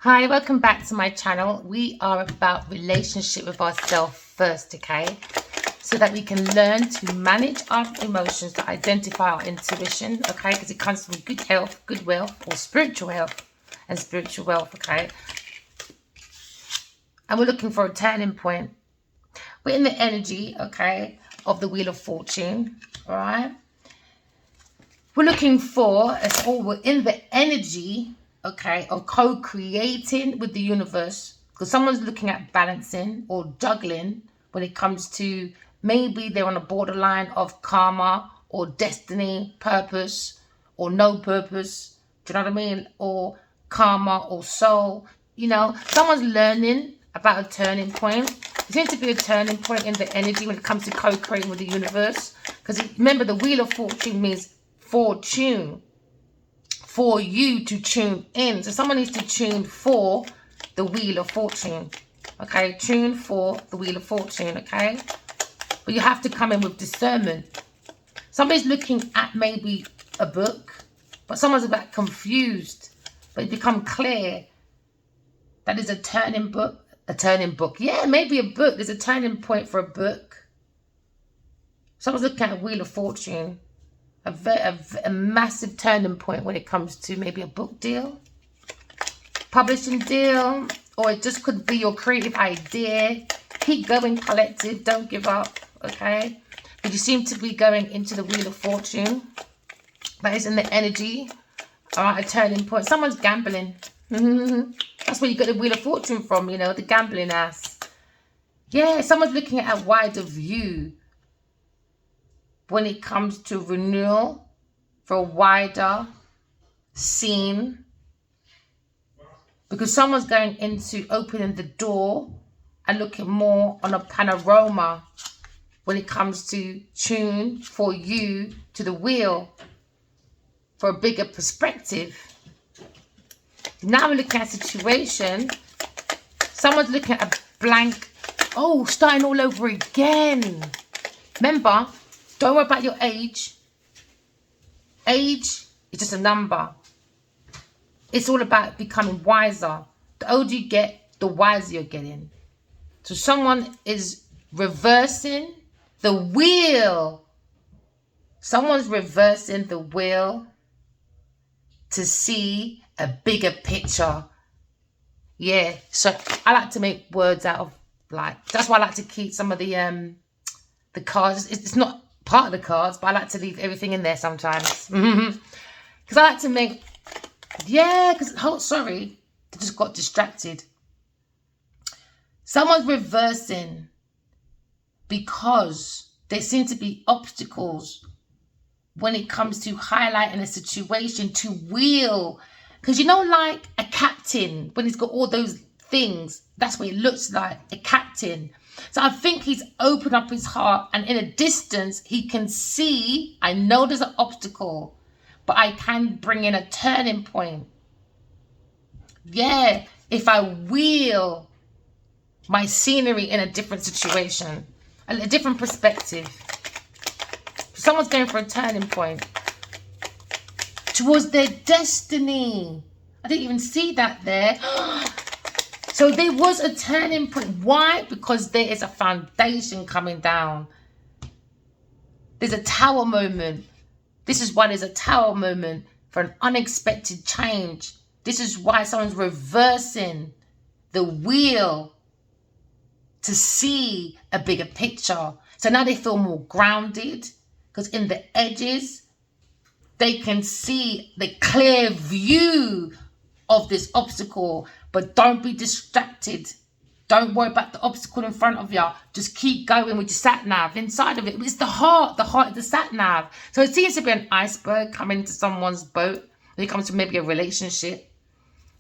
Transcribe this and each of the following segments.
Hi, welcome back to my channel. We are about relationship with ourselves first, okay? So that we can learn to manage our emotions, to identify our intuition, okay? Because it comes from good health, good wealth, or spiritual health and spiritual wealth, okay? And we're looking for a turning point. We're in the energy, okay, of the Wheel of Fortune, all right? We're looking for, we're in the energy, okay, of co-creating with the universe, because someone's looking at balancing or juggling when it comes to maybe they're on a borderline of karma or destiny, purpose or no purpose. Do you know what I mean? Or karma or soul. You know, someone's learning about a turning point. There seems to be a turning point in the energy when it comes to co-creating with the universe. Because remember, the Wheel of Fortune means fortune, for you to tune in. So someone needs to tune for the Wheel of Fortune. Okay, tune for the Wheel of Fortune, okay? But you have to come in with discernment. Somebody's looking at maybe a book, but someone's about confused. But it become clear that is a turning book. A turning book. Yeah, maybe a book. There's a turning point for a book. Someone's looking at a Wheel of Fortune. A massive turning point when it comes to maybe a book deal, publishing deal, or it just could be your creative idea. Keep going, collective. Don't give up, okay? But you seem to be going into the Wheel of Fortune. That is in the energy. All right, a turning point. Someone's gambling. That's where you get the Wheel of Fortune from, you know, the gambling ass. Yeah, someone's looking at a wider view when it comes to renewal for a wider scene, because someone's going into opening the door and looking more on a panorama when it comes to tune for you to the wheel for a bigger perspective. Now we're looking at a situation. Someone's looking at a blank, starting all over again. Remember, don't worry about your age. Age is just a number. It's all about becoming wiser. The older you get, the wiser you're getting. So someone is reversing the wheel. Someone's reversing the wheel to see a bigger picture. Yeah, so I like to make words out of, like, that's why I like to keep some of the cards. It's not part of the cards, but I like to leave everything in there sometimes. Because I like to make, sorry, I just got distracted. Someone's reversing because there seem to be obstacles when it comes to highlighting a situation to wheel. Because, you know, like a captain, when he's got all those things, that's what it looks like, a captain. So I think he's opened up his heart, and in a distance, he can see, I know there's an obstacle, but I can bring in a turning point. Yeah, if I wheel my scenery in a different situation, a different perspective. Someone's going for a turning point towards their destiny. I didn't even see that there. So there was a turning point. Why? Because there is a foundation coming down. There's a tower moment. This is why there's a tower moment for an unexpected change. This is why someone's reversing the wheel to see a bigger picture. So now they feel more grounded, because in the edges, they can see the clear view of this obstacle. But don't be distracted. Don't worry about the obstacle in front of you. Just keep going with your sat-nav. Inside of it, it's the heart of the sat-nav. So it seems to be an iceberg coming to someone's boat when it comes to maybe a relationship.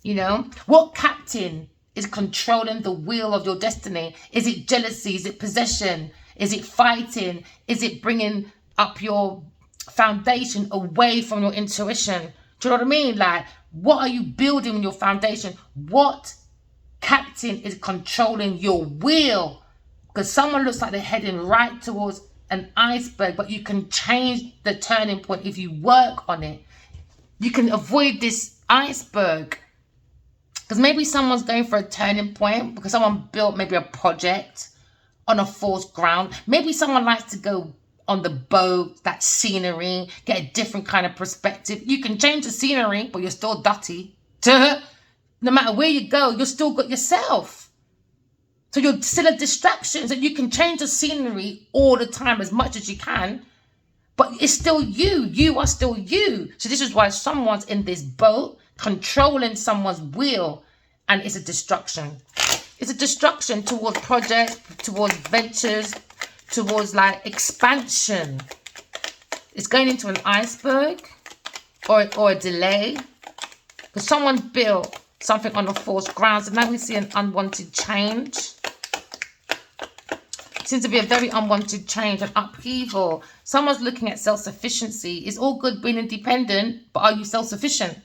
You know, what captain is controlling the wheel of your destiny? Is it jealousy? Is it possession? Is it fighting? Is it bringing up your foundation away from your intuition? Do you know what I mean? Like, what are you building in your foundation? What captain is controlling your wheel? Because someone looks like they're heading right towards an iceberg, but you can change the turning point if you work on it. You can avoid this iceberg Because maybe someone's going for a turning point because someone built maybe a project on a false ground. Maybe someone likes to go on the boat, that scenery, get a different kind of perspective. You can change the scenery, but you're still dirty. No matter where you go, you're still got yourself. So you're still a distraction. So you can change the scenery all the time as much as you can, but it's still you. You are still you. So this is why someone's in this boat, controlling someone's will, and it's a destruction. It's a destruction towards projects, towards ventures, towards like expansion. It's going into an iceberg or a delay. Because someone built something on a false ground. So now we see an unwanted change. It seems to be a very unwanted change, an upheaval. Someone's looking at self-sufficiency. It's all good being independent, but are you self-sufficient?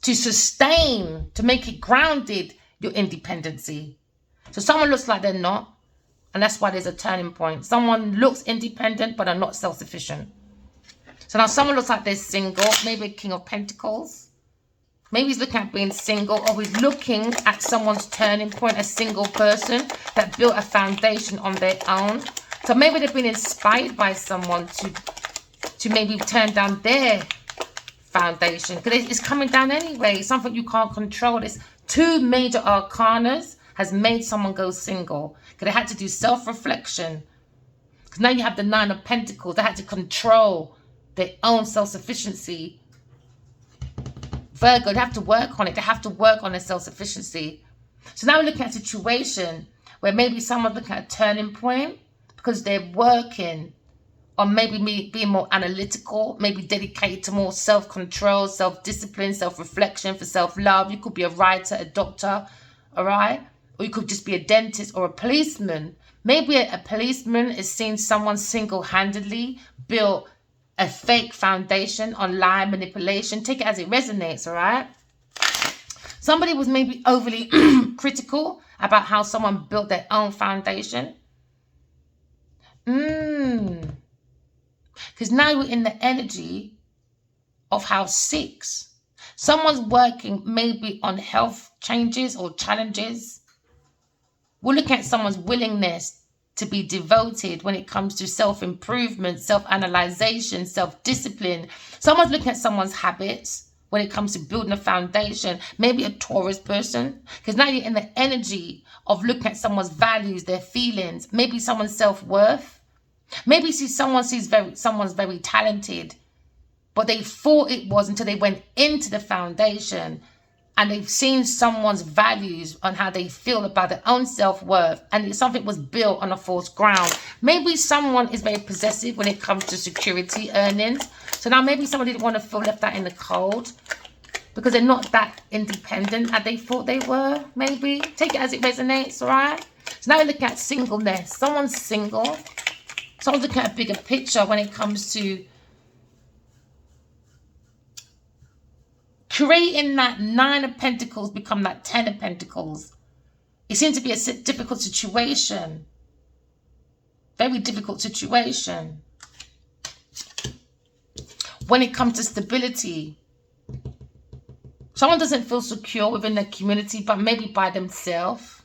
To sustain, to make it grounded, your independency. So someone looks like they're not, and that's why there's a turning point. Someone looks independent, but are not self-sufficient. So now someone looks like they're single, maybe a King of Pentacles. Maybe he's looking at being single, or he's looking at someone's turning point, a single person that built a foundation on their own. So maybe they've been inspired by someone to maybe turn down their foundation. Because it's coming down anyway. It's something you can't control. It's two major arcanas has made someone go single. Because they had to do self-reflection. Because now you have the Nine of Pentacles. They had to control their own self-sufficiency. Virgo, they have to work on it. They have to work on their self-sufficiency. So now we're looking at a situation where maybe someone's looking at a turning point because they're working on maybe being more analytical, maybe dedicated to more self-control, self-discipline, self-reflection, for self-love. You could be a writer, a doctor, all right? Or you could just be a dentist or a policeman. Maybe a policeman is seeing someone single-handedly build a fake foundation on lie, manipulation. Take it as it resonates, all right? Somebody was maybe overly critical about how someone built their own foundation. Because now we're in the energy of House 6. Someone's working maybe on health changes or challenges. We're looking at someone's willingness to be devoted when it comes to self-improvement, self-analyzation, self-discipline. Someone's looking at someone's habits when it comes to building a foundation. Maybe a Taurus person, because now you're in the energy of looking at someone's values, their feelings, maybe someone's self-worth. Maybe someone's very talented, but they thought it was until they went into the foundation and they've seen someone's values on how they feel about their own self-worth, and something was built on a false ground. Maybe someone is very possessive when it comes to security earnings. So now maybe someone didn't want to feel left out in the cold because they're not that independent as they thought they were, maybe. Take it as it resonates, all right? So now we're looking at singleness. Someone's single. Someone's looking at a bigger picture when it comes to creating that Nine of Pentacles become that Ten of Pentacles. It seems to be a difficult situation. Very difficult situation. When it comes to stability, someone doesn't feel secure within their community, but maybe by themselves.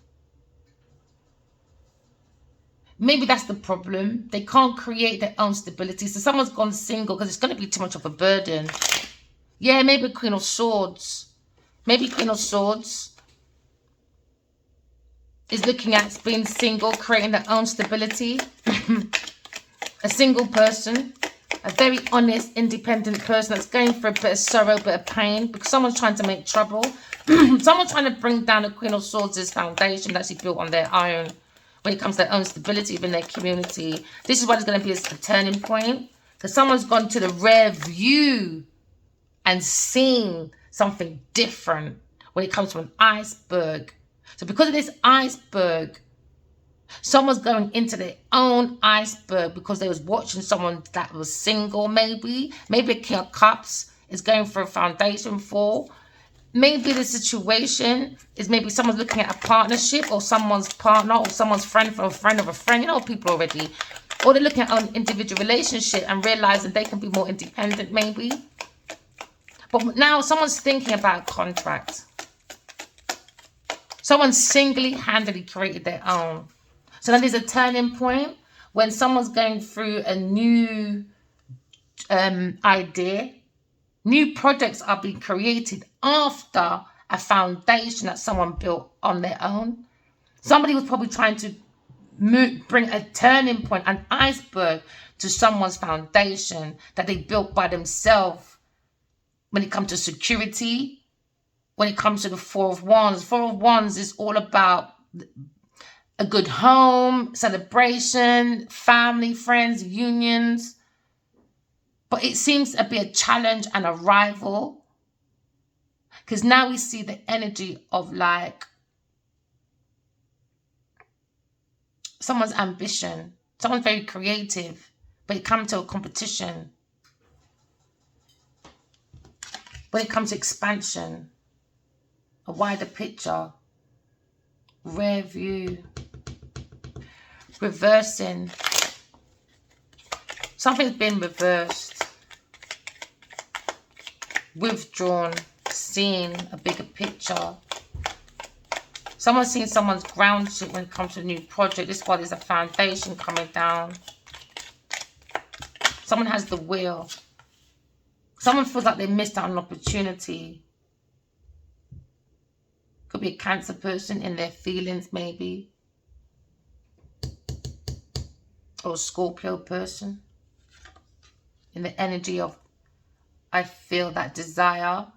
Maybe that's the problem. They can't create their own stability. So someone's gone single because it's going to be too much of a burden. Yeah, maybe Queen of Swords. Maybe Queen of Swords is looking at being single, creating their own stability. A single person. A very honest, independent person that's going for a bit of sorrow, a bit of pain. Because someone's trying to make trouble. Someone's trying to bring down the Queen of Swords' foundation that she built on their own. When it comes to their own stability within their community. This is why there's going to be a turning point. Because someone's gone to the rear view and seeing something different when it comes to an iceberg. So because of this iceberg, someone's going into their own iceberg because they was watching someone that was single, maybe. Maybe a King of Cups is going for a foundation fall. Maybe the situation is maybe someone's looking at a partnership or someone's partner or someone's friend for a friend of a friend. You know people already. Or they're looking at an individual relationship and realizing they can be more independent maybe. But now someone's thinking about a contract. Someone single-handedly created their own. So then there's a turning point when someone's going through a new idea. New projects are being created after a foundation that someone built on their own. Somebody was probably trying to bring a turning point, an iceberg to someone's foundation that they built by themselves. When it comes to security, when it comes to the Four of Wands. Four of Wands is all about a good home, celebration, family, friends, unions. But it seems to be a challenge and a rival. Because now we see the energy of like someone's ambition. Someone's very creative, but it comes to a competition. When it comes to expansion, a wider picture, rare view, reversing. Something's been reversed, withdrawn, seeing a bigger picture. Someone's seeing someone's ground shit when it comes to a new project. This one is a foundation coming down. Someone has the will. Someone feels like they missed out on an opportunity. Could be a Cancer person in their feelings, maybe. Or a Scorpio person. In the energy of, I feel that desire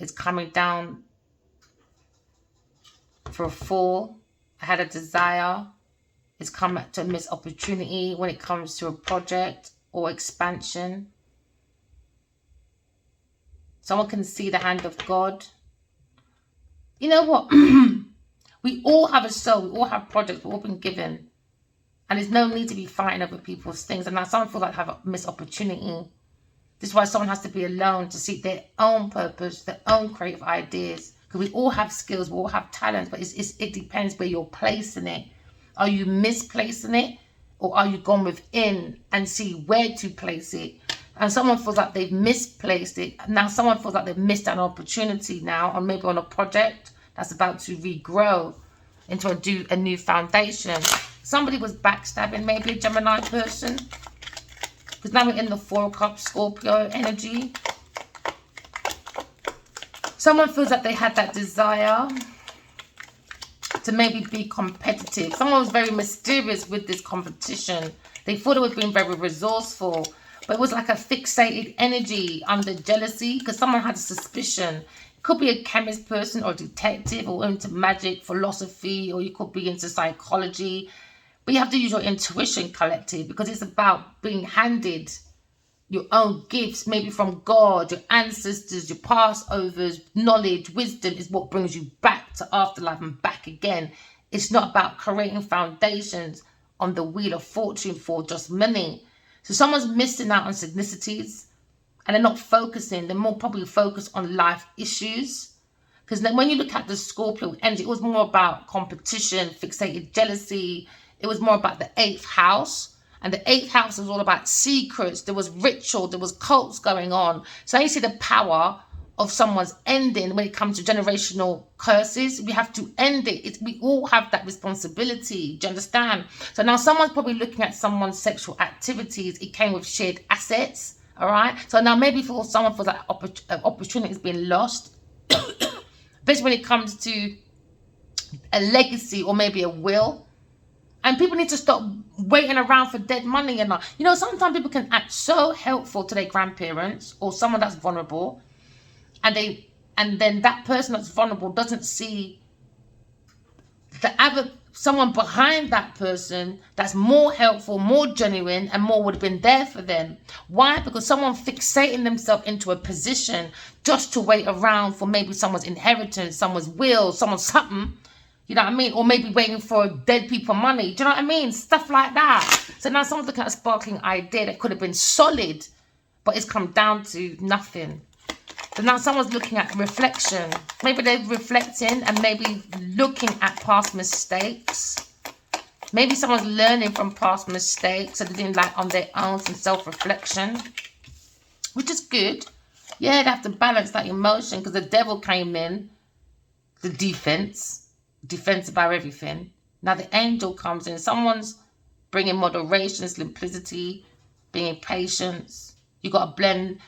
is coming down for a fall. I had a desire. It's come to a missed opportunity when it comes to a project or expansion. Someone can see the hand of God. You know what? We all have a soul. We all have projects. We've all been given. And there's no need to be fighting over people's things. And now someone feels like they have a missed opportunity. This is why someone has to be alone to seek their own purpose, their own creative ideas. Because we all have skills. We all have talents. But it depends where you're placing it. Are you misplacing it? Or are you going within and see where to place it? And someone feels like they've misplaced it. Now someone feels like they've missed an opportunity now, or maybe on a project that's about to regrow into a new foundation. Somebody was backstabbing, maybe a Gemini person. Because now we're in the Four of Cups, Scorpio energy. Someone feels like they had that desire to maybe be competitive. Someone was very mysterious with this competition. They thought it was being very resourceful. But it was like a fixated energy under jealousy because someone had a suspicion. It could be a chemist person or a detective or into magic, philosophy, or you could be into psychology. But you have to use your intuition, collective, because it's about being handed your own gifts, maybe from God, your ancestors, your past overs, knowledge, wisdom is what brings you back to afterlife and back again. It's not about creating foundations on the wheel of fortune for just money. So someone's missing out on synchronicities and they're not focusing. They're more probably focused on life issues. Because then when you look at the Scorpio energy, it was more about competition, fixated jealousy. It was more about the 8th house. And the 8th house was all about secrets. There was ritual. There was cults going on. So you see the power of someone's ending when it comes to generational curses. We have to end it. We all have that responsibility. Do you understand? So now someone's probably looking at someone's sexual activities. It came with shared assets. All right. So now maybe for someone for that opportunity has been lost. Especially when it comes to a legacy or maybe a will. And people need to stop waiting around for dead money. And you know, sometimes people can act so helpful to their grandparents or someone that's vulnerable. And then that person that's vulnerable doesn't see someone behind that person that's more helpful, more genuine, and more would have been there for them. Why? Because someone fixating themselves into a position just to wait around for maybe someone's inheritance, someone's will, someone's something. You know what I mean? Or maybe waiting for dead people money. Do you know what I mean? Stuff like that. So now someone's looking at a sparkling idea that could have been solid, but it's come down to nothing. So now someone's looking at reflection. Maybe they're reflecting and maybe looking at past mistakes. Maybe someone's learning from past mistakes. So they're doing like on their own some self-reflection, which is good. Yeah, they have to balance that emotion because the devil came in, the defense. defensive about everything. Now the angel comes in. Someone's bringing moderation, simplicity, being patience. You got to blend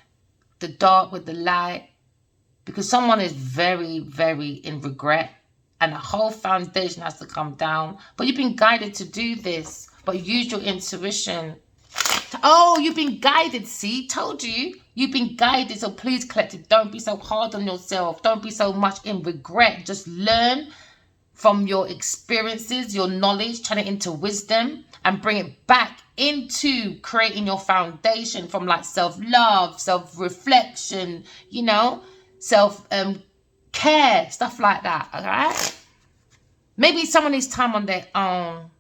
the dark with the light, because someone is very, very in regret, and the whole foundation has to come down. But you've been guided to do this. But use your intuition. Oh, you've been guided. See, told you. You've been guided. So please, collective, don't be so hard on yourself. Don't be so much in regret. Just learn from your experiences, your knowledge, turn it into wisdom and bring it back into creating your foundation from like self-love, self-reflection, you know, self-care, stuff like that, all right? Maybe someone needs time on their own.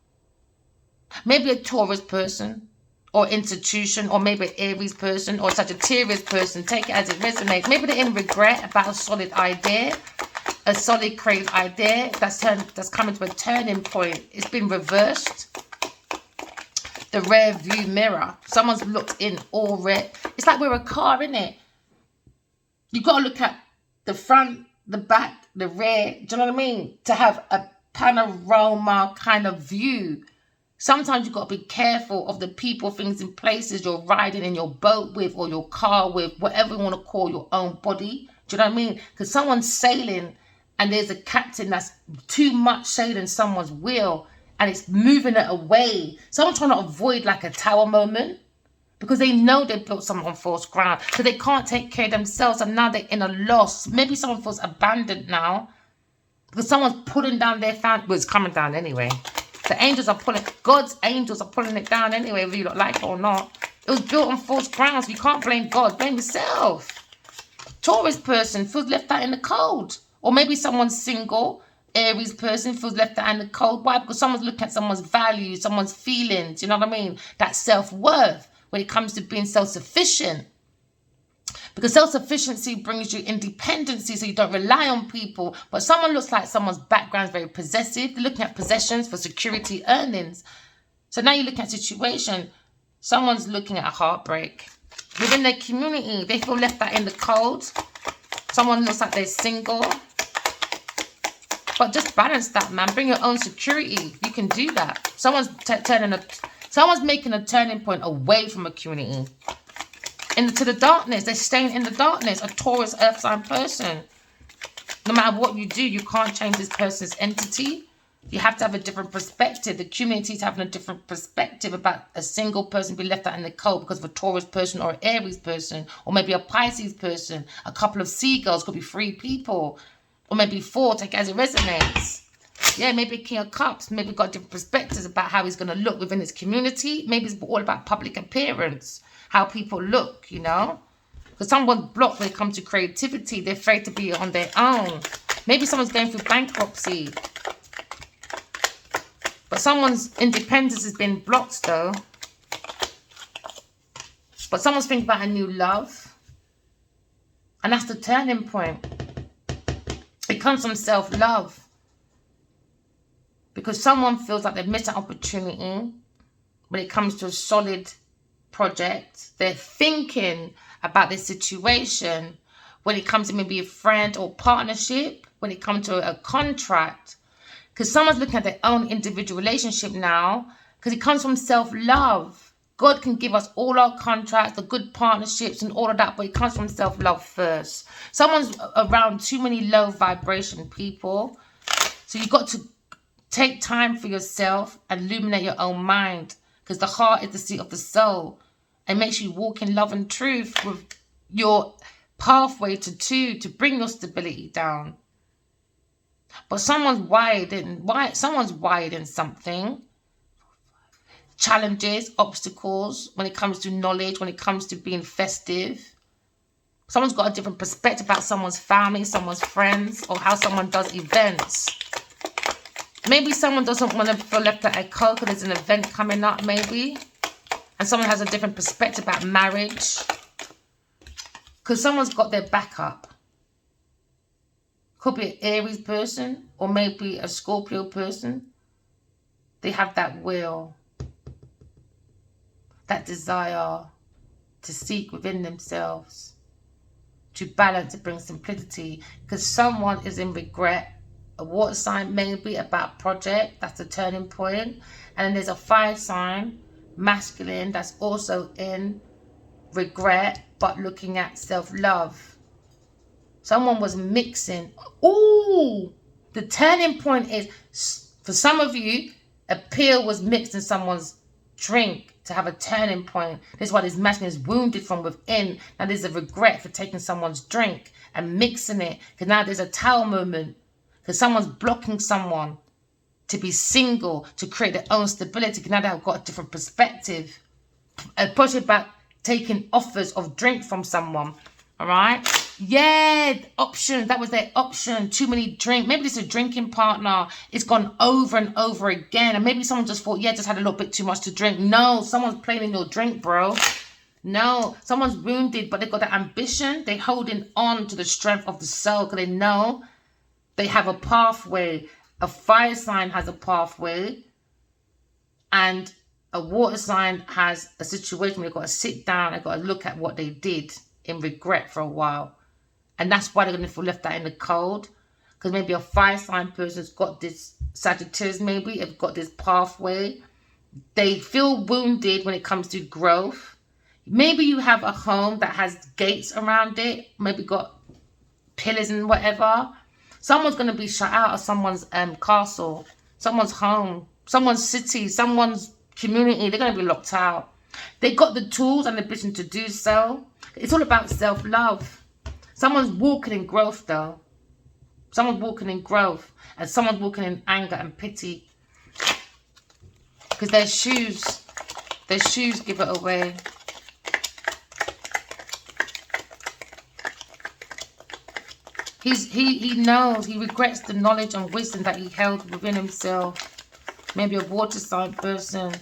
Maybe a Taurus person or institution, or maybe an Aries person or Sagittarius person. Take it as it resonates. Maybe they're in regret about a solid idea, a solid creative idea that's coming to a turning point. It's been reversed. The rear view mirror. Someone's looked in all red. It's like we're a car, innit? You got to look at the front, the back, the rear. Do you know what I mean? To have a panorama kind of view. Sometimes you've got to be careful of the people, things, and places you're riding in your boat with, or your car with, whatever you want to call your own body. Do you know what I mean? Because someone's sailing and there's a captain that's too much sailing someone's wheel and it's moving it away. Someone's trying to avoid like a tower moment because they know they built something on false ground. So they can't take care of themselves and now they're in a loss. Maybe someone feels abandoned now because someone's pulling down their family. Well, it's coming down anyway. The angels are pulling, God's angels are pulling it down anyway, whether you don't like it or not. It was built on false grounds. You can't blame God, blame yourself. Taurus person feels left out in the cold. Or maybe someone's single, Aries person feels left out in the cold. Why? Because someone's looking at someone's values, someone's feelings, you know what I mean? That self-worth when it comes to being self-sufficient. Because self-sufficiency brings you independency, so you don't rely on people. But someone looks like someone's background is very possessive. They're looking at possessions for security, earnings. So now you're looking at a situation. Someone's looking at a heartbreak. Within their community, they feel left out in the cold. Someone looks like they're single. But just balance that, man. Bring your own security. You can do that. Someone's making a turning point away from a community. Into the darkness. They're staying in the darkness. A Taurus earth sign person. No matter what you do, you can't change this person's entity. You have to have a different perspective. The community is having a different perspective about a single person being left out in the cold because of a Taurus person or an Aries person, or maybe a Pisces person. A couple of seagulls, could be 3 people, or maybe 4. Take it as it resonates. Yeah, maybe King of Cups. Maybe got different perspectives about how he's going to look within his community. Maybe it's all about public appearance. How people look, you know, because someone's blocked when it comes to creativity. They're afraid to be on their own. Maybe someone's going through bankruptcy, but someone's independence has been blocked though. But someone's thinking about a new love, and that's the turning point. It comes from self-love, because someone feels like they've missed an opportunity when it comes to a solid project. They're thinking about their situation when it comes to maybe a friend or partnership, when it comes to a contract, because someone's looking at their own individual relationship now, because it comes from self-love. God can give us all our contracts, the good partnerships and all of that, but it comes from self-love first. Someone's around too many low vibration people, so you've got to take time for yourself and illuminate your own mind, because the heart is the seat of the soul. It makes you walk in love and truth with your pathway to bring your stability down. But someone's wired in something. Challenges, obstacles, when it comes to knowledge, when it comes to being festive. Someone's got a different perspective about someone's family, someone's friends, or how someone does events. Maybe someone doesn't want to feel left out at cold because there's an event coming up, maybe. And someone has a different perspective about marriage. Because someone's got their backup. Could be an Aries person or maybe a Scorpio person. They have that will, that desire to seek within themselves, to balance, to bring simplicity. Because someone is in regret A water sign, maybe about project. That's the turning point. And then there's a fire sign, masculine, that's also in regret, but looking at self-love. Someone was mixing. Ooh, the turning point is, for some of you, a pill was mixed in someone's drink to have a turning point. This is why this masculine is wounded from within. Now there's a regret for taking someone's drink and mixing it. Because now there's a tower moment. Because someone's blocking someone to be single, to create their own stability. Because now they've got a different perspective. A project about taking offers of drink from someone. All right? Yeah, option. That was their option. Too many drink. Maybe this is a drinking partner. It's gone over and over again. And maybe someone just thought, yeah, just had a little bit too much to drink. No, someone's playing in your drink, bro. No, someone's wounded, but they've got the ambition. They're holding on to the strength of the soul because they know they have a pathway. A fire sign has a pathway. And a water sign has a situation where they've got to sit down. They've got to look at what they did in regret for a while. And that's why they're going to feel left out in the cold. Because maybe a fire sign person's got this Sagittarius, maybe. Have got this pathway. They feel wounded when it comes to growth. Maybe you have a home that has gates around it. Maybe got pillars and whatever. Someone's going to be shut out of someone's castle. Someone's home. Someone's city. Someone's community. They're going to be locked out. They got the tools and the vision to do so. It's all about self-love. Someone's walking in growth, though. Someone's walking in growth. And someone's walking in anger and pity. Because their shoes give it away. He knows, he regrets the knowledge and wisdom that he held within himself. Maybe a water sign person.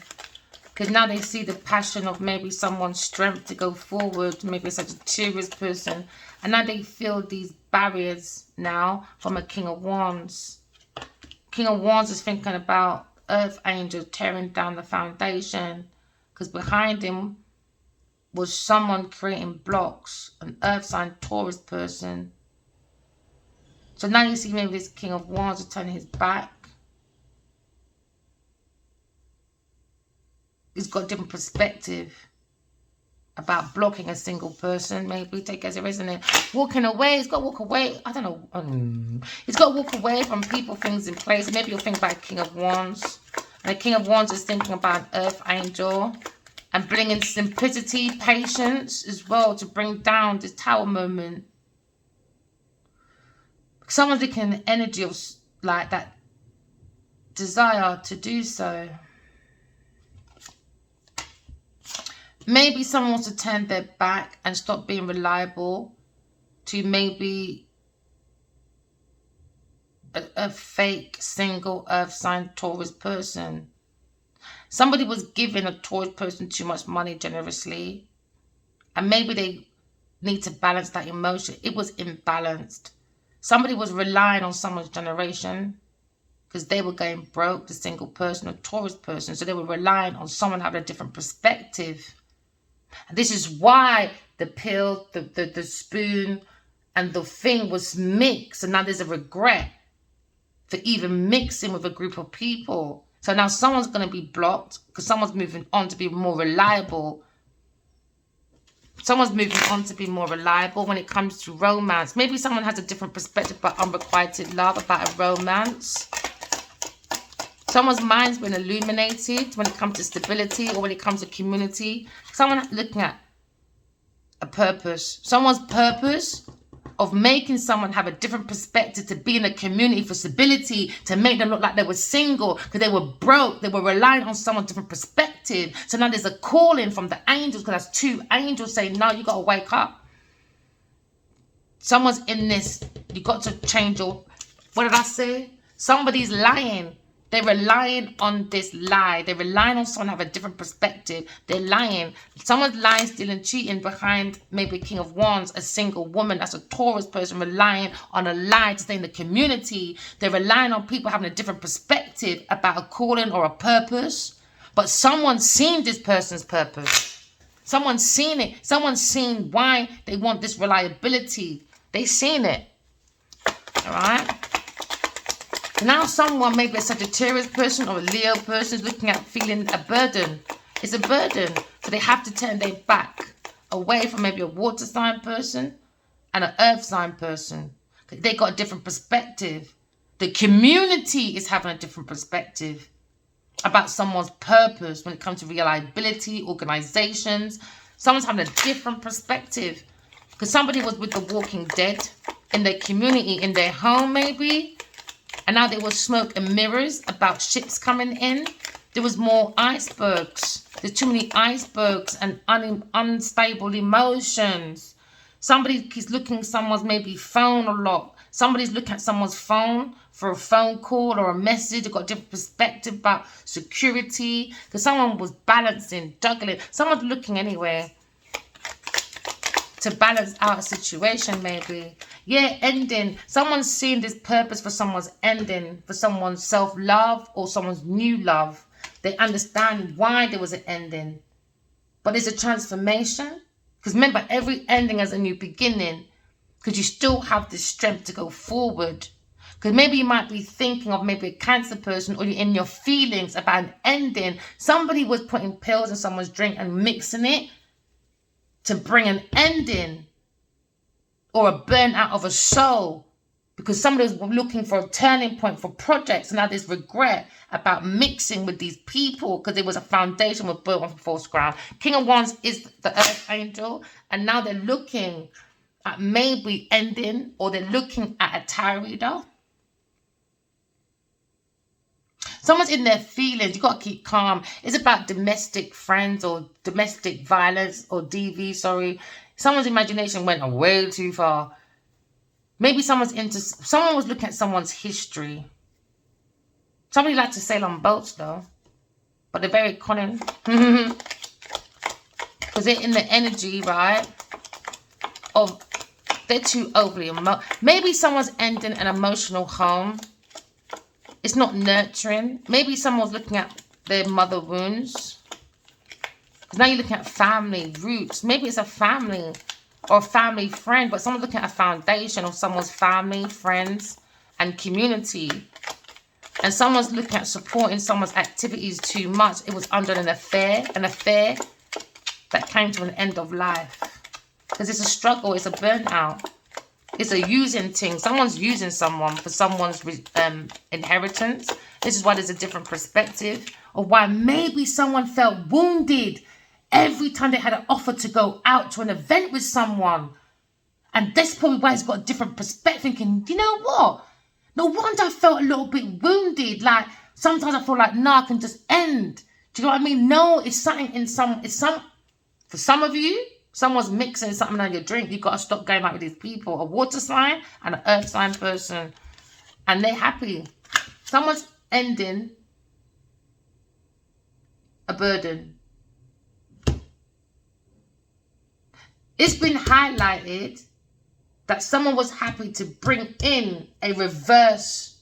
Because now they see the passion of maybe someone's strength to go forward. Maybe a Sagittarius person. And now they feel these barriers now from a King of Wands. King of Wands is thinking about Earth Angel tearing down the foundation. Because behind him was someone creating blocks. An Earth sign Taurus person. So now you see maybe this King of Wands is turning his back. He's got a different perspective about blocking a single person. Maybe take as it is, isn't it? Walking away. He's got to walk away. I don't know. He's got to walk away from people, things in place. Maybe you'll think about King of Wands. And the King of Wands is thinking about an Earth Angel. And bringing simplicity, patience as well to bring down this tower moment. Someone's looking at the energy of like that desire to do so. Maybe someone wants to turn their back and stop being reliable to maybe a fake single Earth sign Taurus person. Somebody was giving a Taurus person too much money generously. And maybe they need to balance that emotion. It was imbalanced. Somebody was relying on someone's generation because they were going broke, the single person, a Taurus person. So they were relying on someone having a different perspective. And this is why the pill, the spoon, and the thing was mixed. And now there's a regret for even mixing with a group of people. So now someone's going to be blocked because someone's moving on to be more reliable. Someone's moving on to be more reliable when it comes to romance. Maybe someone has a different perspective about unrequited love, about a romance. Someone's mind's been illuminated when it comes to stability or when it comes to community. Someone looking at a purpose. Someone's purpose of making someone have a different perspective to be in a community for stability, to make them look like they were single because they were broke. They were relying on someone's different perspective. So now there's a calling from the angels because that's two angels saying, no, you got to wake up. Someone's in this. You got to change your, what did I say? Somebody's lying. They're relying on this lie. They're relying on someone to have a different perspective. They're lying. Someone's lying, stealing, cheating behind maybe King of Wands, a single woman. That's a Taurus person relying on a lie to stay in the community. They're relying on people having a different perspective about a calling or a purpose. But someone's seen this person's purpose. Someone's seen it. Someone's seen why they want this reliability. They've seen it. All right? Now someone, maybe a Sagittarius person or a Leo person, is looking at feeling a burden. It's a burden. So they have to turn their back away from maybe a water sign person and an earth sign person. They got a different perspective. The community is having a different perspective about someone's purpose when it comes to reliability, organizations. Someone's having a different perspective. Because somebody was with the Walking Dead in their community, in their home maybe. And now there was smoke and mirrors about ships coming in. There was more icebergs. There's too many icebergs and unstable emotions. Somebody keeps looking at someone's maybe phone a lot. Somebody's looking at someone's phone for a phone call or a message. They've got a different perspective about security. Because someone was balancing, juggling. Someone's looking anywhere to balance out a situation maybe. Yeah, ending. Someone's seeing this purpose for someone's ending, for someone's self-love or someone's new love. They understand why there was an ending. But it's a transformation. Because remember, every ending has a new beginning. Because you still have the strength to go forward. Because maybe you might be thinking of maybe a Cancer person, or you're in your feelings about an ending. Somebody was putting pills in someone's drink and mixing it to bring an ending or a burnout of a soul, because somebody was looking for a turning point for projects, and now there's regret about mixing with these people because there was a foundation with built on false ground. King of Wands is the earth angel, and now they're looking at maybe ending, or they're looking at a tarot reader. Someone's in their feelings. You got to keep calm. It's about domestic friends or domestic violence or DV, sorry. Someone's imagination went way too far. Maybe someone was looking at someone's history. Somebody likes to sail on boats though. But they're very cunning. Because they're in the energy, right? Of, they're too overly emotional. Maybe someone's ending an emotional home. It's not nurturing. Maybe someone's looking at their mother wounds. Because now you're looking at family roots. Maybe it's a family or a family friend, but someone's looking at a foundation of someone's family, friends, and community. And someone's looking at supporting someone's activities too much. It was under an affair that came to an end of life. Because it's a struggle, it's a burnout. It's a using thing. Someone's using someone for someone's inheritance. This is why there's a different perspective. Or why maybe someone felt wounded every time they had an offer to go out to an event with someone. And that's probably why it's got a different perspective. Thinking, you know what? No wonder I felt a little bit wounded. Like, sometimes I feel like, no, I can just end. Do you know what I mean? No, it's something in for some of you, someone's mixing something on your drink. You've got to stop going out with these people. A water sign and an earth sign person. And they're happy. Someone's ending a burden. It's been highlighted that someone was happy to bring in a reverse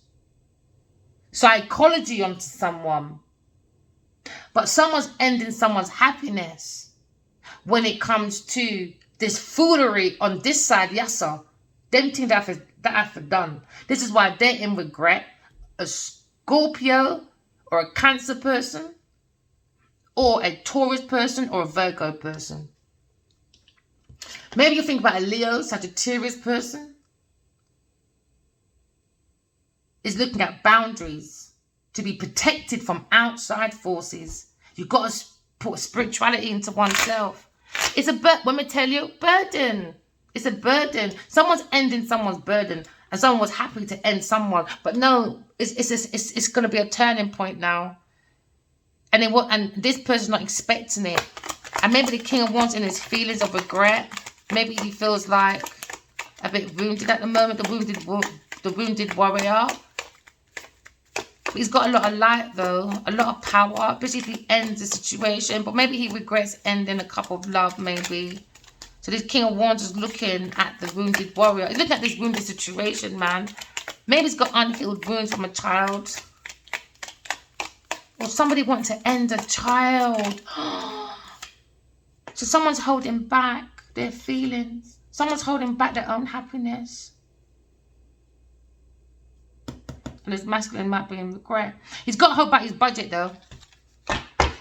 psychology onto someone. But someone's ending someone's happiness when it comes to this foolery on this side, yes sir. Them things that I've done. This is why they're in regret. A Scorpio or a Cancer person or a Taurus person or a Virgo person. Maybe you think about a Leo, Sagittarius person. Is looking at boundaries to be protected from outside forces. You've got to put spirituality into oneself. It's a when we tell you, burden. It's a burden. Someone's ending someone's burden, and someone was happy to end someone. But no, it's going to be a turning point now. And this person's not expecting it. And maybe the King of Wands in his feelings of regret. Maybe he feels like a bit wounded at the moment. The wounded warrior. He's got a lot of light though, a lot of power, especially if he ends the situation. But maybe he regrets ending a cup of love, maybe. So this King of Wands is looking at the wounded warrior. He's looking at this wounded situation, man. Maybe he's got unhealed wounds from a child. Or somebody wants to end a child. So someone's holding back their feelings. Someone's holding back their own happiness. And his masculine might be in regret. He's got to hold back his budget though.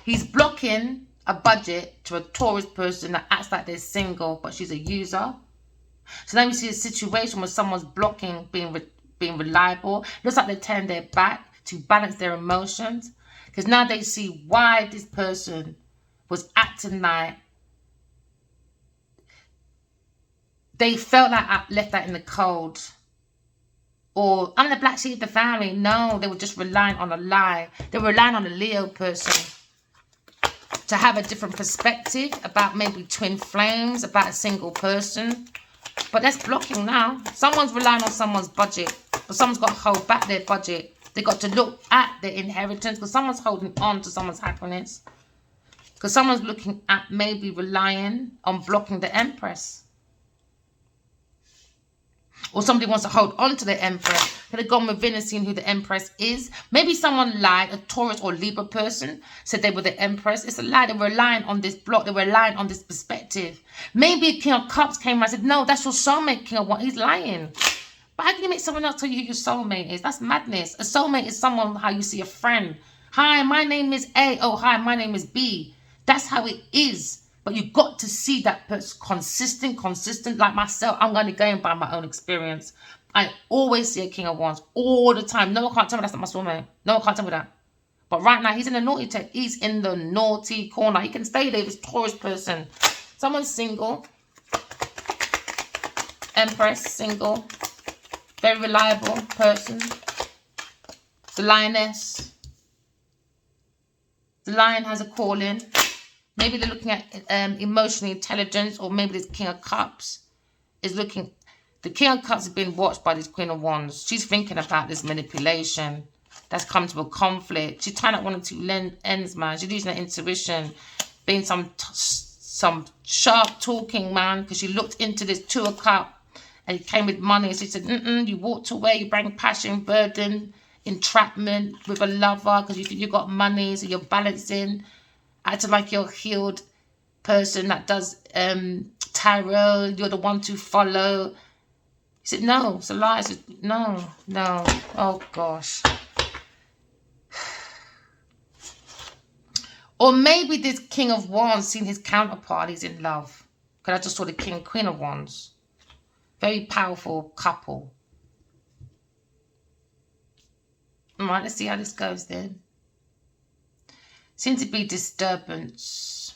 He's blocking a budget to a Taurus person that acts like they're single, but she's a user. So then we see a situation where someone's blocking being reliable. Looks like they turn their back to balance their emotions. Because now they see why this person was acting like they felt like I left that in the cold. Or I'm the black sheep of the family. No, they were just relying on a lie. They were relying on a Leo person to have a different perspective about maybe twin flames, about a single person. But that's blocking now. Someone's relying on someone's budget. But someone's got to hold back their budget. They got to look at their inheritance. Because someone's holding on to someone's happiness. Because someone's looking at maybe relying on blocking the Empress. Or somebody wants to hold on to the Empress. Could have gone within and seen who the Empress is. Maybe someone lied, a Taurus or Libra person, said they were the Empress. It's a lie. They were relying on this block. They were relying on this perspective. Maybe King of Cups came around and said, no, that's your soulmate, King of What? He's lying. But how can you make someone else tell you who your soulmate is? That's madness. A soulmate is someone how you see a friend. Hi, my name is A. Oh, hi, my name is B. That's how it is. But you got to see that person consistent. Like myself, I'm going to go by my own experience. I always see a King of Wands all the time. No one can't tell me that's not my soulmate. No one can't tell me that. But right now, he's in the naughty tech. He's in the naughty corner. He can stay there if it's Taurus person. Someone's single. Empress, single. Very reliable person. The Lioness. The Lion has a calling. Maybe they're looking at emotional intelligence, or maybe this King of Cups is looking. The King of Cups has been watched by this Queen of Wands. She's thinking about this manipulation that's come to a conflict. She's trying out one or two ends, man. She's using her intuition, being some sharp talking, man, because she looked into this Two of Cups and it came with money. And she said, you walked away, you bring passion, burden, entrapment with a lover because you think you got money, so you're balancing. Acting like you're a healed person that does tarot. You're the one to follow. He said, no, it's a lie. I said, no. Oh, gosh. Or maybe this King of Wands seen his counterpart. He's in love. Because I just saw the King and Queen of Wands. Very powerful couple. All right, let's see how this goes then. Seems to be disturbance.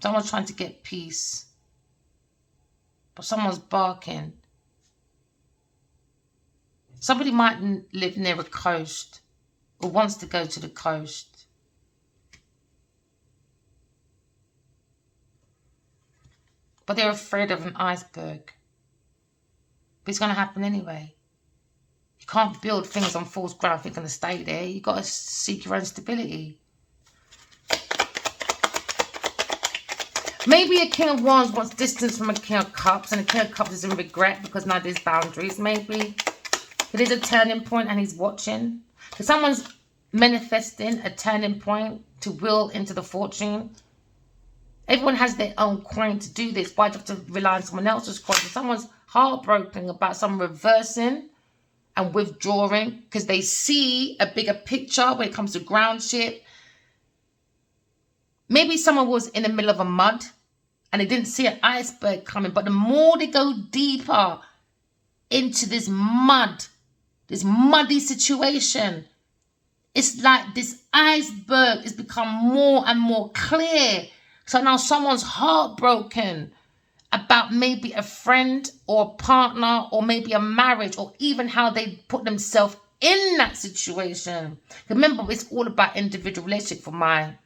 Someone's trying to get peace. But someone's barking. Somebody might live near a coast or wants to go to the coast. But they're afraid of an iceberg. But it's going to happen anyway. You can't build things on false ground if you're going to stay there. You've got to seek your own stability. Maybe a King of Wands wants distance from a King of Cups, and a King of Cups is in regret because now there's boundaries. Maybe it is a turning point and he's watching. Because someone's manifesting a turning point to will into the fortune. Everyone has their own coin to do this. Why do you have to rely on someone else's coin? If someone's heartbroken about some reversing and withdrawing because they see a bigger picture when it comes to ground shit. Maybe someone was in the middle of a mud and they didn't see an iceberg coming. But the more they go deeper into this mud, this muddy situation, it's like this iceberg has become more and more clear. So now someone's heartbroken about maybe a friend or a partner or maybe a marriage or even how they put themselves in that situation. Remember, it's all about individual relationship for my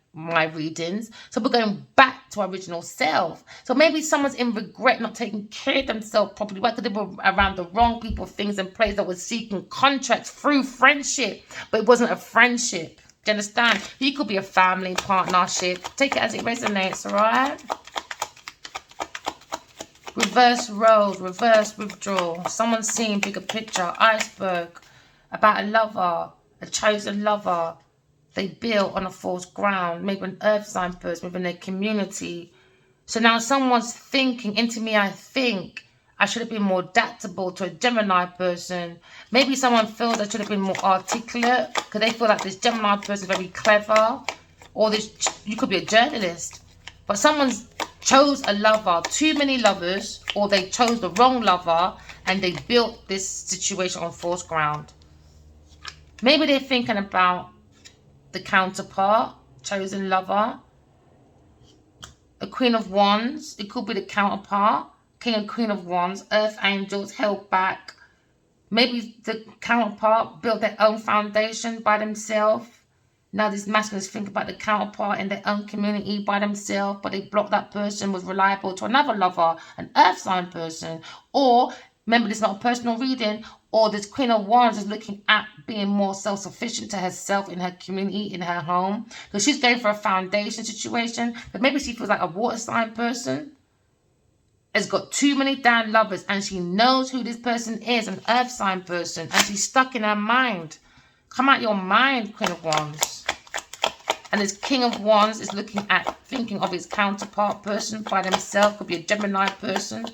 readings. So we're going back to our original self. So maybe someone's in regret not taking care of themselves properly. Why? Because they were around the wrong people, things and places that were seeking contracts through friendship, but it wasn't a friendship. Do you understand? You could be a family partnership. Take it as it resonates, all right? Reverse roles, reverse withdrawal. Someone's seeing bigger picture, iceberg, about a lover, a chosen lover. They built on a false ground, maybe an earth sign person within their community. So now someone's thinking, into me I think, I should have been more adaptable to a Gemini person. Maybe someone feels I should have been more articulate because they feel like this Gemini person is very clever. Or this, you could be a journalist. But someone's chose a lover, too many lovers, or they chose the wrong lover and they built this situation on false ground. Maybe they're thinking about the counterpart, chosen lover. A Queen of Wands, it could be the counterpart. King and Queen of Wands, Earth Angels held back. Maybe the counterpart built their own foundation by themselves. Now these masculines think about the counterpart in their own community by themselves, but they blocked that person was reliable to another lover, an earth sign person. Or, remember this is not a personal reading, or this Queen of Wands is looking at being more self-sufficient to herself in her community, in her home. Because she's going for a foundation situation, but maybe she feels like a water sign person. Has got too many damn lovers and she knows who this person is, an earth sign person, and she's stuck in her mind. Come out your mind, Queen of Wands. And this King of Wands is looking at, thinking of his counterpart person by themselves. Could be a Gemini person.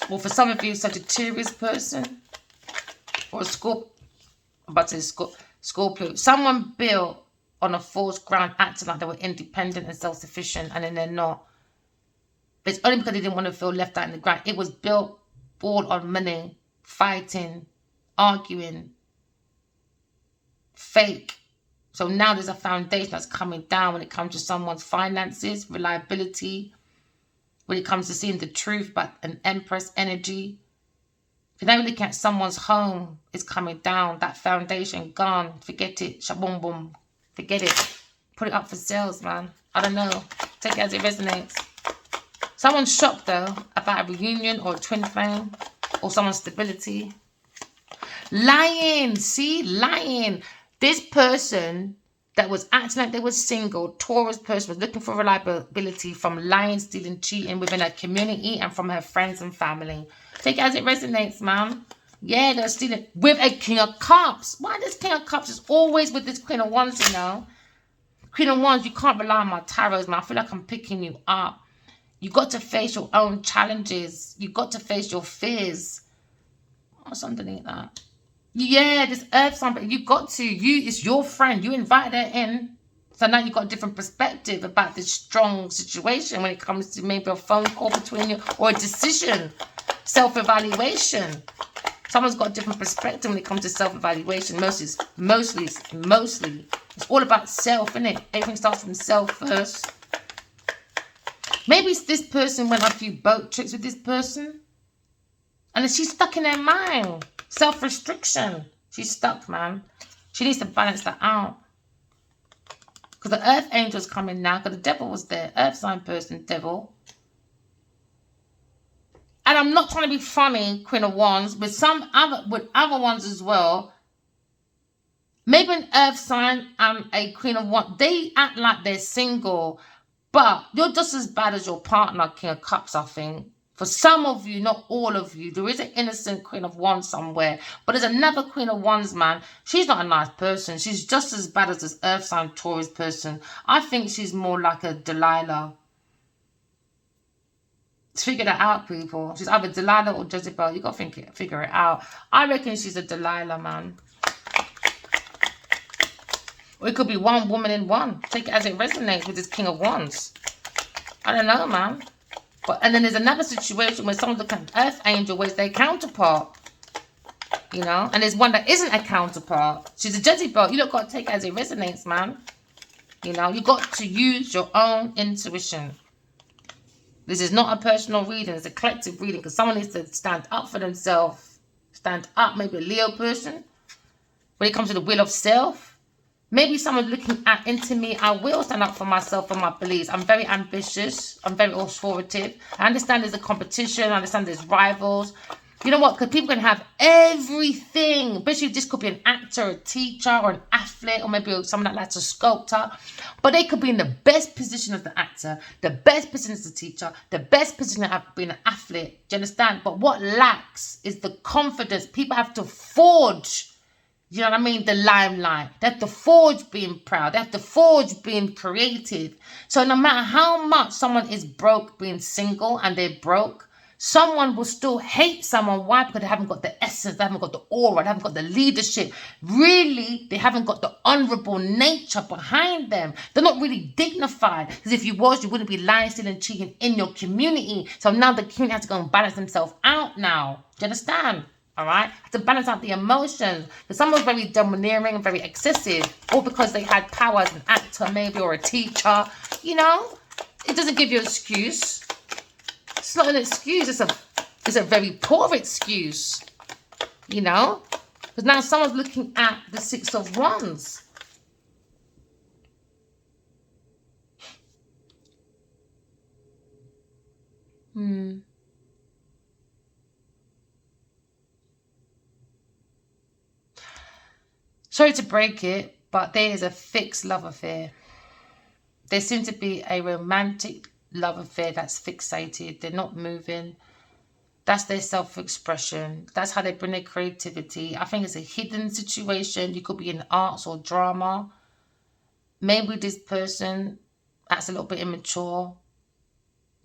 Or for some of you, Sagittarius person. Or a Scorpio. I'm about to say Scorpio. Someone built on a false ground, acting like they were independent and self-sufficient, and then they're not. But it's only because they didn't want to feel left out in the ground. It was built all on money, fighting, arguing, fake. So now there's a foundation that's coming down when it comes to someone's finances, reliability, when it comes to seeing the truth about an Empress energy. If you're now looking at someone's home, it's coming down, that foundation gone, forget it, shaboom boom, forget it. Put it up for sales, man. I don't know, take it as it resonates. Someone's shocked though about a reunion or a twin flame or someone's stability. Lying, see, lying. This person that was acting like they were single, Taurus person, was looking for reliability from lying, stealing, cheating within her community and from her friends and family. Take it as it resonates, man. Yeah, they're stealing with a King of Cups. Why this King of Cups is always with this Queen of Wands, you know? Queen of Wands, you can't rely on my tarots, man. I feel like I'm picking you up. You got to face your own challenges. You got to face your fears. What's underneath that? Yeah, this earth sign, but you got to. It's your friend. You invited her in. So now you've got a different perspective about this strong situation when it comes to maybe a phone call between you or a decision. Self-evaluation. Someone's got a different perspective when it comes to self-evaluation. Mostly. It's all about self, isn't it? Everything starts from self first. Maybe it's this person went on a few boat trips with this person. And then she's stuck in her mind. Self-restriction. She's stuck, man. She needs to balance that out. Because the earth angel's coming now. Because the devil was there. Earth sign person, devil. And I'm not trying to be funny, Queen of Wands. With other ones as well. Maybe an earth sign and a Queen of Wands. They act like they're single. But you're just as bad as your partner, King of Cups, I think. For some of you, not all of you, there is an innocent Queen of Wands somewhere. But there's another Queen of Wands, man. She's not a nice person. She's just as bad as this earth sign Taurus person. I think she's more like a Delilah. Figure that out, people. She's either Delilah or Jezebel. You got to figure it out. I reckon she's a Delilah, man. Or it could be one woman in one. Take it as it resonates with this King of Wands. I don't know, man. And then there's another situation where someone's looking at Earth Angel, where's their counterpart? You know? And there's one that isn't a counterpart. She's a Jezebel. You don't got to take it as it resonates, man. You know? You got to use your own intuition. This is not a personal reading. It's a collective reading. Because someone needs to stand up for themselves. Stand up. Maybe a Leo person. When it comes to the will of self. Maybe someone looking into me. I will stand up for myself and my beliefs. I'm very ambitious. I'm very authoritative. I understand there's a competition. I understand there's rivals. You know what? Because people can have everything. Especially this could be an actor, a teacher, or an athlete, or maybe someone that likes a sculptor. But they could be in the best position as the actor, the best position as the teacher, the best position of being an athlete. Do you understand? But what lacks is the confidence. People have to forge. You know what I mean? The limelight. They have to forge being proud. They have to forge being creative. So no matter how much someone is broke being single and they're broke, Someone will still hate someone. Why? Because they haven't got the essence, they haven't got the aura, they haven't got the leadership. Really, they haven't got the honorable nature behind them. They're not really dignified. Because if you was, you wouldn't be lying, stealing, cheating in your community. So now the community has to go and balance themselves out now. Do you understand? All right? To balance out the emotions. Because someone's very domineering and very excessive. Or because they had power as an actor maybe, or a teacher. You know? It doesn't give you an excuse. It's not an excuse. It's a very poor excuse. You know? Because now someone's looking at the Six of Wands. Sorry to break it, but there is a fixed love affair. There seems to be a romantic love affair that's fixated. They're not moving. That's their self-expression. That's how they bring their creativity. I think it's a hidden situation. You could be in arts or drama. Maybe this person acts a little bit immature.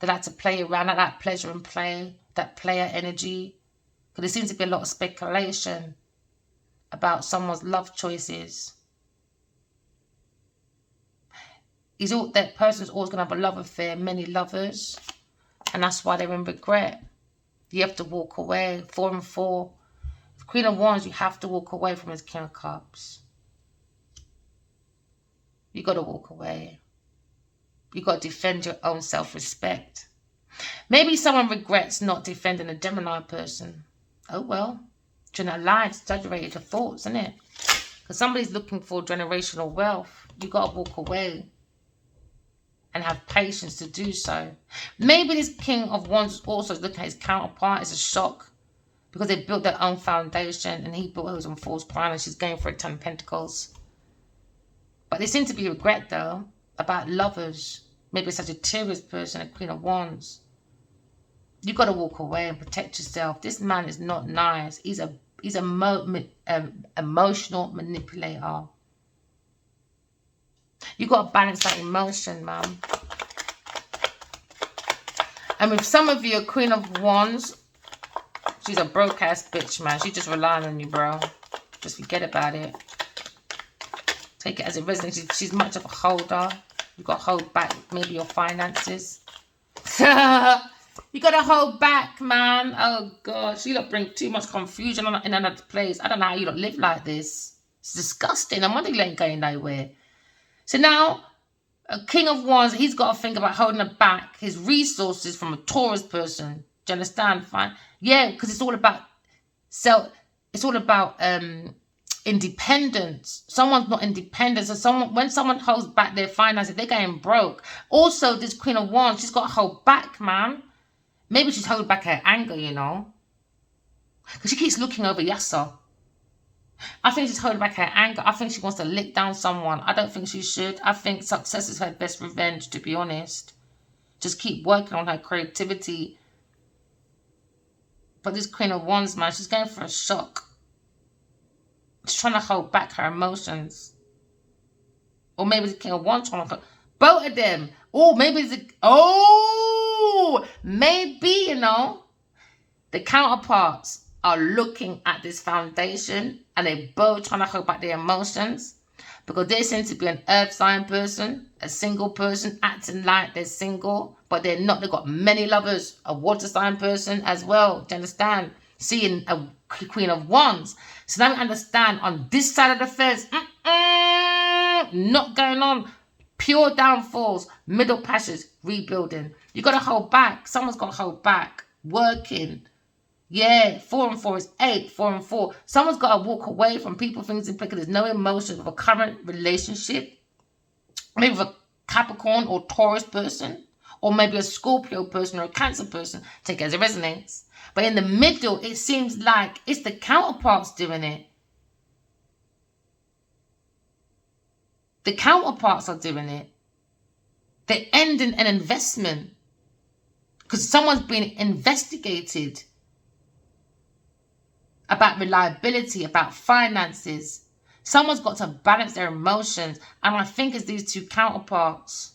They like to play around, like that pleasure and play, that player energy. Because there seems to be a lot of speculation about someone's love choices. That person's always going to have a love affair, many lovers. And that's why they're in regret. You have to walk away. 4 and 4. Queen of Wands, you have to walk away from his King of Cups. You got to walk away. You got to defend your own self-respect. Maybe someone regrets not defending a Gemini person. Oh well. During that lie, exaggerated your thoughts, isn't it? Because somebody's looking for generational wealth. You got to walk away. And have patience to do so. Maybe this King of Wands also is looking at his counterpart as a shock. Because they built their own foundation. And he built hers on false ground. And she's going for a 10 of Pentacles. But there seems to be regret though. About lovers. Maybe a Sagittarius person, a Queen of Wands. You got to walk away and protect yourself. This man is not nice. He's a emotional manipulator. You got to balance that emotion, man. And with some of you, a Queen of Wands, she's a broke ass bitch, man. She's just relying on you, bro. Just forget about it. Take it as it resonates. She's much of a holder. You got to hold back maybe your finances. You got to hold back, man. Oh, gosh. You lot bring too much confusion in another place. I don't know how you lot live like this. It's disgusting. I'm wondering you ain't going nowhere. So now, a King of Wands, he's got to think about holding back his resources from a Taurus person. Do you understand? Fine. Yeah, because it's all about independence. Someone's not independent. So when someone holds back their finances, they're going broke. Also, this Queen of Wands, she's got to hold back, man. Maybe she's holding back her anger, you know. Because she keeps looking over Yasa. I think she's holding back her anger. I think she wants to lick down someone. I don't think she should. I think success is her best revenge, to be honest. Just keep working on her creativity. But this Queen of Wands, man, she's going for a shock. She's trying to hold back her emotions. Or maybe the King of Wands trying to... Both of them. Or maybe maybe, you know, the counterparts are looking at this foundation and they're both trying to hold back their emotions because they seem to be an earth sign person, a single person acting like they're single, but they're not. They've got many lovers, a water sign person as well. Do you understand? Seeing a Queen of Wands. So now we understand on this side of the fence, not going on. Pure downfalls, middle passage, rebuilding. You got to hold back. Someone's got to hold back. Working. Yeah, 4 and 4 is 8. 4 and 4. Someone's got to walk away from people, things, and because there's no emotion of a current relationship. Maybe with a Capricorn or Taurus person. Or maybe a Scorpio person or a Cancer person. Take it as it resonates. But in the middle, it seems like it's the counterparts doing it. The counterparts are doing it. They're ending an investment. Because someone's being investigated about reliability, about finances. Someone's got to balance their emotions. And I think it's these two counterparts.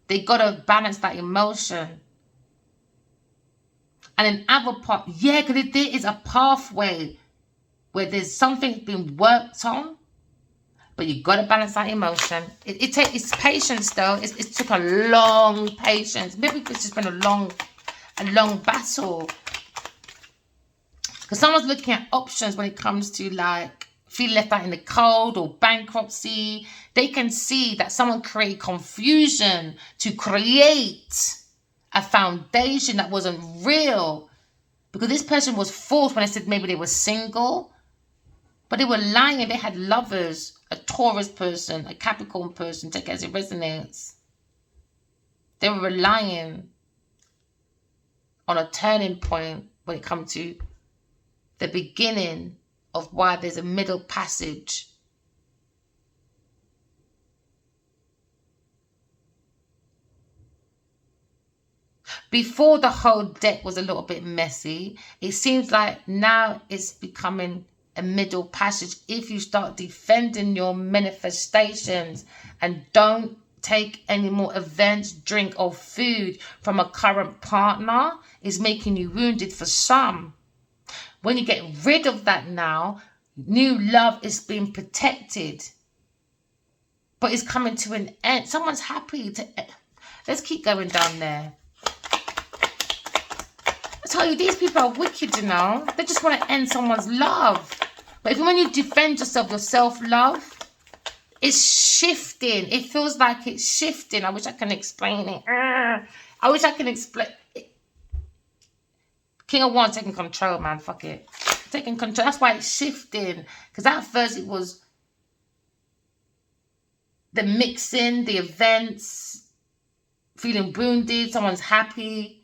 They got to balance that emotion. And in other part, yeah, because there is a pathway where there's something being worked on, but you got to balance that emotion. It's patience, though. It took a long patience. Maybe it's just been a long battle. Because someone's looking at options when it comes to like feeling left out in the cold or bankruptcy. They can see that someone created confusion to create a foundation that wasn't real. Because this person was false when they said maybe they were single. But they were lying. They had lovers, a Taurus person, a Capricorn person, take it as it resonates. They were relying on a turning point when it comes to the beginning of why there's a middle passage. Before, the whole deck was a little bit messy. It seems like now it's becoming a middle passage. If you start defending your manifestations and don't take any more events, drink, or food from a current partner, is making you wounded for some. When you get rid of that now, new love is being protected. But it's coming to an end. Someone's happy to... Let's keep going down there. I tell you, these people are wicked, you know. They just want to end someone's love. But even when you defend yourself, your self-love, it's shifting. It feels like it's shifting. I wish I can explain it. I wish I can explain it. King of Wands taking control, man. Fuck it. Taking control. That's why it's shifting. Because at first it was the mixing, the events, feeling wounded, someone's happy.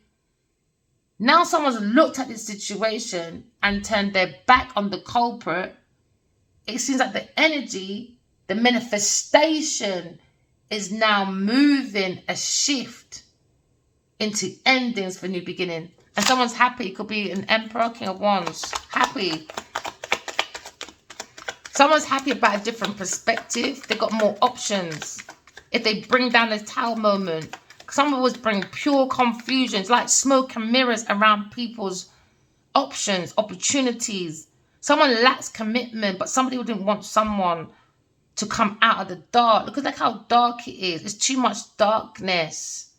Now someone's looked at this situation and turned their back on the culprit. It seems like the energy, the manifestation is now moving a shift into endings for new beginning. And someone's happy. It could be an Emperor, King of Wands. Happy. Someone's happy about a different perspective. They've got more options. If they bring down the Tower moment. Some of us bring pure confusion. It's like smoke and mirrors around people's options, opportunities. Someone lacks commitment, but somebody wouldn't want someone to come out of the dark. Look at how dark it is. It's too much darkness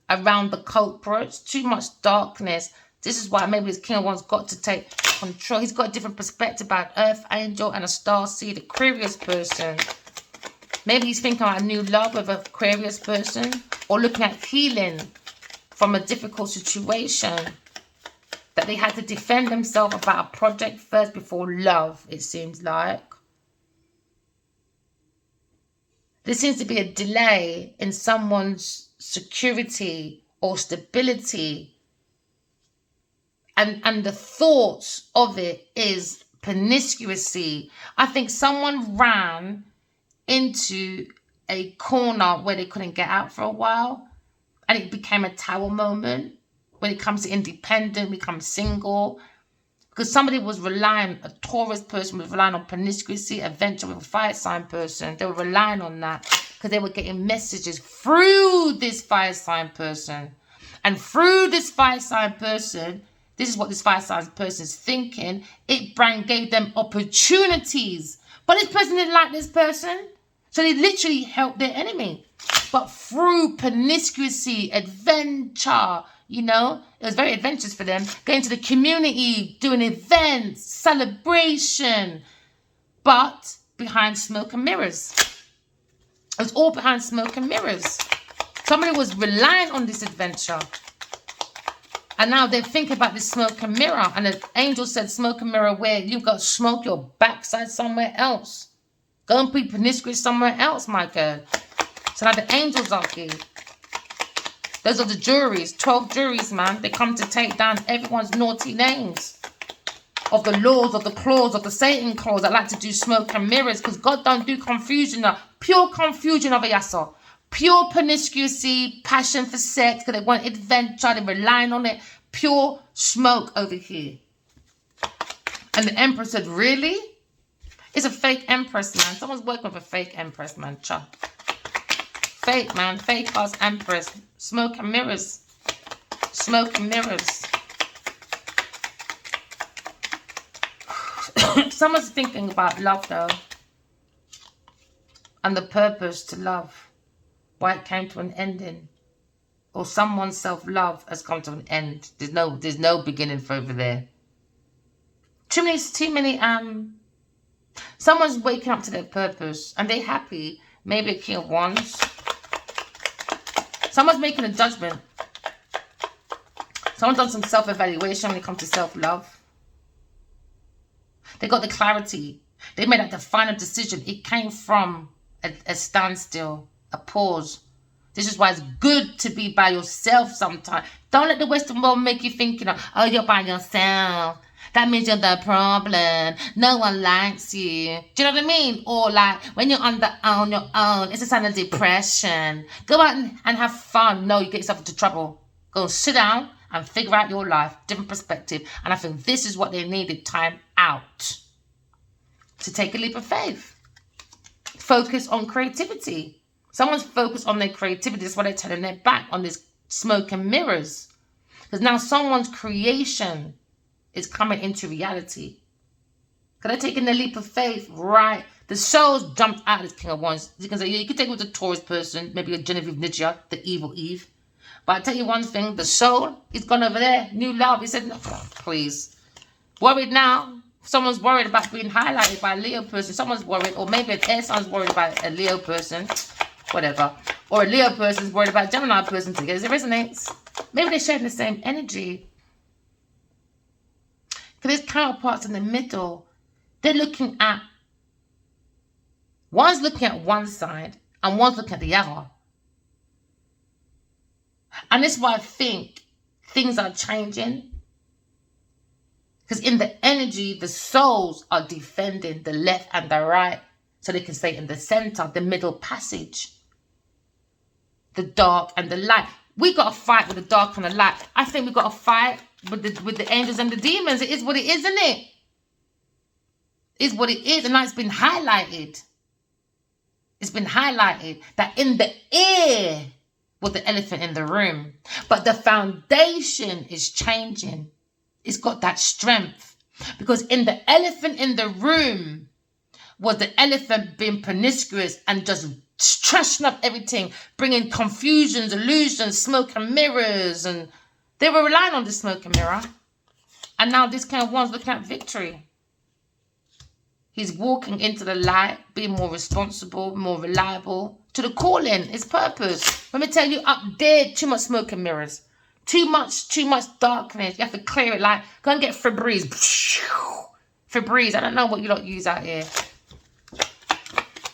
around the culprits. Too much darkness. This is why maybe this King of Wands got to take control. He's got a different perspective about Earth Angel and a Starseed, Aquarius person. Maybe he's thinking about a new love with an Aquarius person. Or looking at healing from a difficult situation. That they had to defend themselves about a project first before love, it seems like. There seems to be a delay in someone's security or stability. And the thoughts of it is promiscuity. I think someone ran into a corner where they couldn't get out for a while, and it became a Tower moment. When it comes to independent, become single, because somebody was relying, a Taurus person was relying on promiscuity, adventure with a fire sign person. They were relying on that because they were getting messages through this fire sign person, and through this fire sign person, this is what this fire sign person is thinking. It gave them opportunities, but this person didn't like this person. So they literally helped their enemy. But through promiscuity, adventure, you know, it was very adventurous for them. Going to the community, doing events, celebration. But behind smoke and mirrors. It was all behind smoke and mirrors. Somebody was relying on this adventure. And now they think about this smoke and mirror. And the angel said, smoke and mirror, where you've got to smoke your backside somewhere else. Go and be promiscuous somewhere else, my girl. So now the angels are here. Those are the juries. 12 juries, man. They come to take down everyone's naughty names. Of the laws, of the claws, of the Satan claws that like to do smoke and mirrors. Because God don't do confusion. Pure confusion of a yasa. Pure promiscuity, passion for sex. Because they want adventure. They're relying on it. Pure smoke over here. And the Emperor said, really? It's a fake Empress, man. Someone's working with a fake Empress, man. Cha. Fake, man. Fake ass Empress. Smoke and mirrors. Smoke and mirrors. Someone's thinking about love, though. And the purpose to love. Why it came to an ending. Or someone's self-love has come to an end. There's no beginning for over there. Too many, someone's waking up to their purpose and they're happy. Maybe a King of Wands. Someone's making a judgment. Someone's done some self-evaluation when it comes to self-love. They got the clarity. They made that the final decision. It came from a standstill, a pause. This is why it's good to be by yourself sometimes. Don't let the Western world make you think, oh, you're by yourself. That means you're the problem. No one likes you. Do you know what I mean? Or like when you're on your own, it's a sign of depression. Go out and have fun. No, you get yourself into trouble. Go sit down and figure out your life, different perspective. And I think this is what they needed, time out. To take a leap of faith. Focus on creativity. Someone's focused on their creativity. That's why they're turning their back on this smoke and mirrors. Because now someone's creation is coming into reality. Because they're taking the leap of faith, right? The soul's jumped out of this King of Wands. You can say, yeah, you can take it with a Taurus person, maybe a Genevil Ninja, the evil Eve. But I tell you one thing, the soul is gone over there. New love. He said, no, please. Worried now. Someone's worried about being highlighted by a Leo person. Someone's worried. Or maybe an air sign's worried about a Leo person. Whatever. Or a Leo person's worried about a Gemini person together. It resonates. Maybe they're sharing the same energy. Because there's counterparts in the middle. They're looking at... One's looking at one side. And one's looking at the other. And this is why I think things are changing. Because in the energy, the souls are defending the left and the right. So they can stay in the center, the middle passage. The dark and the light. We got to fight with the dark and the light. I think we got to fight with the angels and the demons. It is what it is, isn't it? It's what it is. And now it's been highlighted. It's been highlighted that in the air was the elephant in the room. But the foundation is changing. It's got that strength. Because in the elephant in the room was the elephant being promiscuous and just trashing up everything, bringing confusions, illusions, smoke and mirrors. And they were relying on the smoke and mirror. And now this King of Wands looking at victory. He's walking into the light, being more responsible, more reliable. To the calling, his purpose. Let me tell you, up there, too much smoke and mirrors. Too much darkness. You have to clear it. Like, go and get Febreze. Febreze. I don't know what you lot use out here.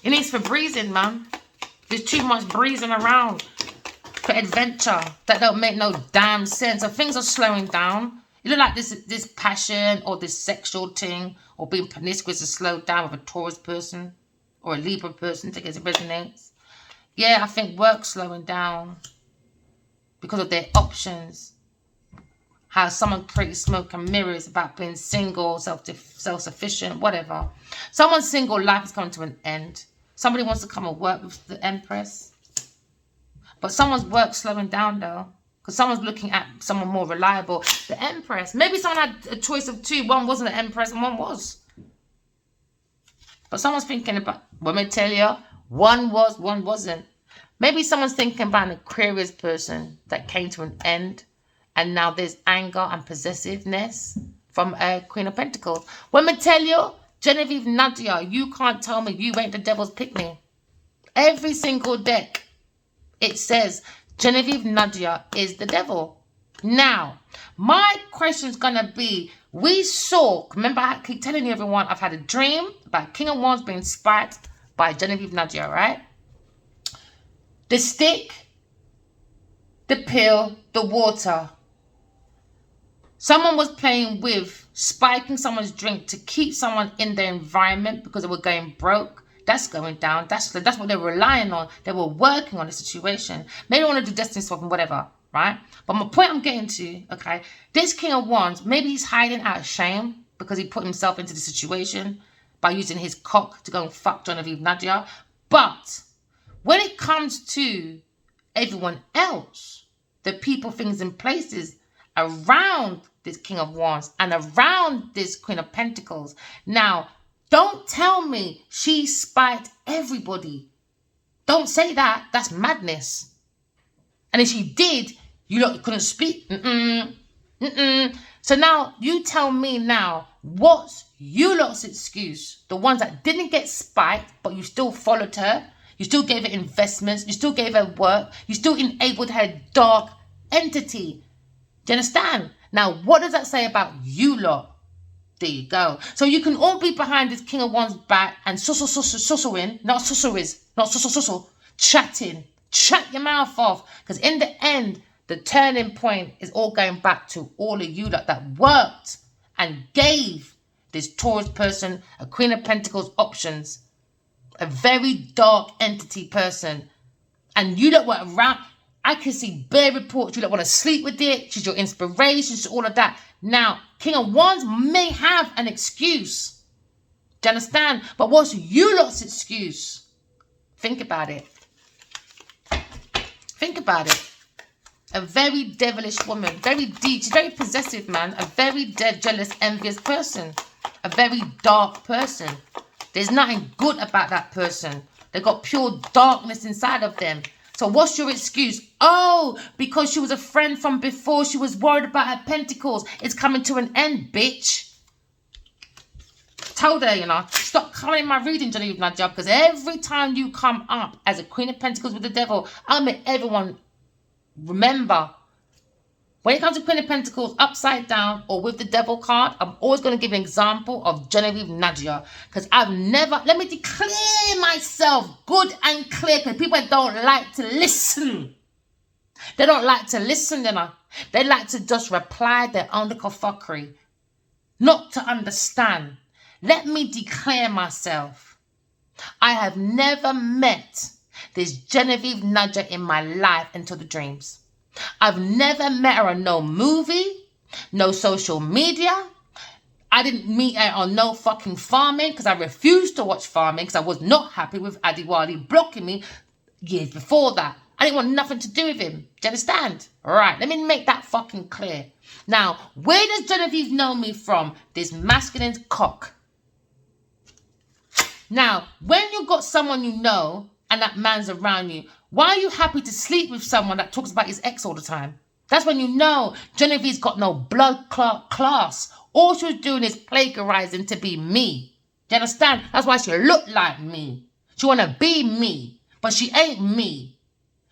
It needs Febreze, man. There's too much breezing around for adventure that don't make no damn sense. So things are slowing down. You look like this passion or this sexual thing or being promiscuous is slowed down with a Taurus person or a Libra person. I think it resonates. Yeah, I think work's slowing down because of their options. How someone created smoke and mirrors about being single, self-sufficient, whatever. Someone's single life is coming to an end. Somebody wants to come and work with the Empress. But someone's work slowing down though. Because someone's looking at someone more reliable. The Empress. Maybe someone had a choice of two. One wasn't the Empress and one was. But someone's thinking about, let me tell you, one was, one wasn't. Maybe someone's thinking about an Aquarius person that came to an end. And now there's anger and possessiveness from Queen of Pentacles. Let me tell you, Genevieve Nadia, you can't tell me you ain't the devil's pick-me. Every single deck, it says Genevieve Nadia is the devil. Now, my question's going to be, we saw, remember I keep telling you everyone, I've had a dream about King of Wands being spiked by Genevieve Nadia, right? The stick, the pill, the water. Someone was playing with spiking someone's drink to keep someone in their environment because they were going broke. That's going down. That's what they were relying on. They were working on the situation. Maybe they want to do destiny swapping, whatever, right? But my point I'm getting to, okay, this King of Wands, maybe he's hiding out of shame because he put himself into the situation by using his cock to go and fuck Genevieve Nadia. But when it comes to everyone else, the people, things, and places, around this King of Wands and around this Queen of Pentacles. Now, don't tell me she spiked everybody. Don't say that. That's madness. And if she did, you lot couldn't speak. So now, you tell me now, what's you lot's excuse? The ones that didn't get spiked, but you still followed her. You still gave her investments. You still gave her work. You still enabled her dark entity. Do you understand? Now, what does that say about you lot? There you go. So you can all be behind this King of Wands back and chatting. Chat your mouth off. Because in the end, the turning point is all going back to all of you lot that worked and gave this Taurus person, a Queen of Pentacles, options. A very dark entity person. And you lot were around. I can see bare reports. You don't want to sleep with it. She's your inspiration. She's all of that. Now, King of Wands may have an excuse. Do you understand? But what's you lot's excuse? Think about it. Think about it. A very devilish woman. Very deep. She's very possessive, man. A very jealous, envious person. A very dark person. There's nothing good about that person. They've got pure darkness inside of them. So what's your excuse? Oh, because she was a friend from before. She was worried about her pentacles. It's coming to an end, bitch. Told her, you know, stop coming in my reading, Genevil Nadia, because every time you come up as a Queen of Pentacles with the devil, I'll make everyone remember. When it comes to Queen of Pentacles upside down or with the devil card, I'm always going to give an example of Genevil Nadia. Because I've never, let me declare myself good and clear. Because people don't like to listen. They don't like to listen, you know. They like to just reply their own little fuckery. Not to understand. Let me declare myself. I have never met this Genevil Nadia in my life until the dreams. I've never met her on no movie, no social media. I didn't meet her on no fucking farming because I refused to watch farming because I was not happy with Adiwali blocking me years before that. I didn't want nothing to do with him. Do you understand? All right, let me make that fucking clear. Now, where does Genevieve know me from? This masculine cock. Now, when you got someone you know and that man's around you, why are you happy to sleep with someone that talks about his ex all the time? That's when you know Genevieve's got no blood clot class. All she was doing is plagiarizing to be me. Do you understand? That's why she look like me. She want to be me, but she ain't me.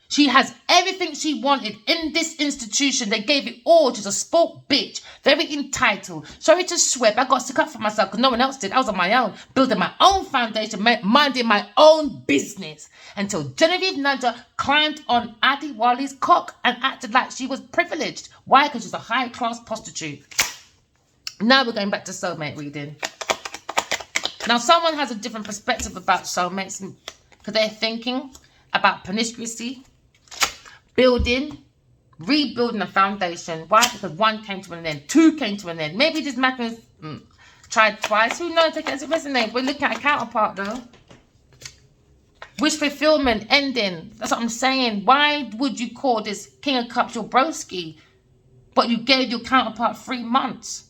She has everything she wanted in this institution. They gave it all. She's a sport bitch. Very entitled. Sorry to swear, but I got to stick up for myself because no one else did. I was on my own. Building my own foundation. Minding my own business. Until Genevil Nadia climbed on Adiwali's cock and acted like she was privileged. Why? Because she's a high-class prostitute. Now we're going back to soulmate reading. Now someone has a different perspective about soulmates because they're thinking about promiscuity. Building, rebuilding a foundation. Why? Because one came to an end, two came to an end. Maybe this man tried twice. Who knows? It doesn't resonate. We're looking at a counterpart though. Wish fulfillment, ending. That's what I'm saying. Why would you call this King of Cups your broski, but you gave your counterpart 3 months?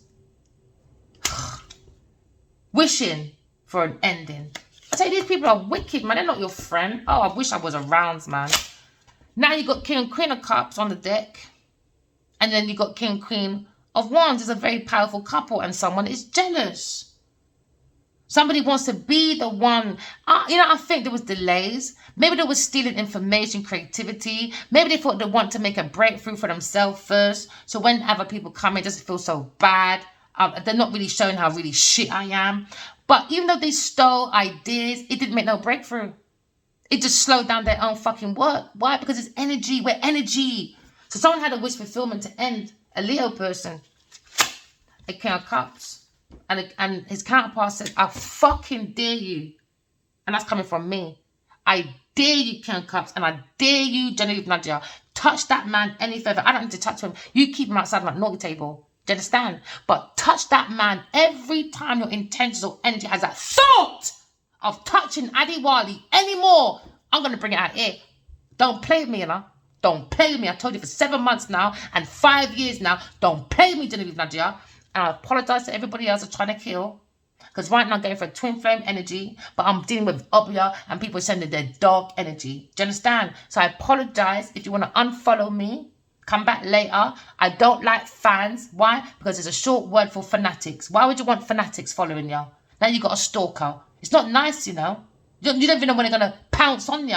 Wishing for an ending. I tell you, these people are wicked, man. They're not your friend. Oh, I wish I was around, man. Now you got King and Queen of Cups on the deck. And then you got King and Queen of Wands. It's a very powerful couple and someone is jealous. Somebody wants to be the one. I think there was delays. Maybe they were stealing information, creativity. Maybe they thought they want to make a breakthrough for themselves first. So when other people come in, it doesn't feel so bad. They're not really showing how really shit I am. But even though they stole ideas, it didn't make no breakthrough. It just slowed down their own fucking work. Why? Because it's energy. We're energy. So someone had a wish fulfillment to end a Leo person. A King of Cups. And his counterpart said, I fucking dare you. And that's coming from me. I dare you, King of Cups. And I dare you, Genevil Nadia. Touch that man any further. I don't need to touch him. You keep him outside my naughty table. Do you understand? But touch that man every time your intentions or energy has that thought of touching Adiwali anymore. I'm going to bring it out here. Don't play with me, you know. Don't play with me. I told you for 7 months now and 5 years now. Don't play with me, Genevil Nadia. And I apologize to everybody else that's trying to kill. Because right now I'm going for a twin flame energy. But I'm dealing with Obia and people sending their dark energy. Do you understand? So I apologize. If you want to unfollow me, come back later. I don't like fans. Why? Because it's a short word for fanatics. Why would you want fanatics following you? Now you got a stalker. It's not nice, you know. You don't even know when they're going to pounce on you.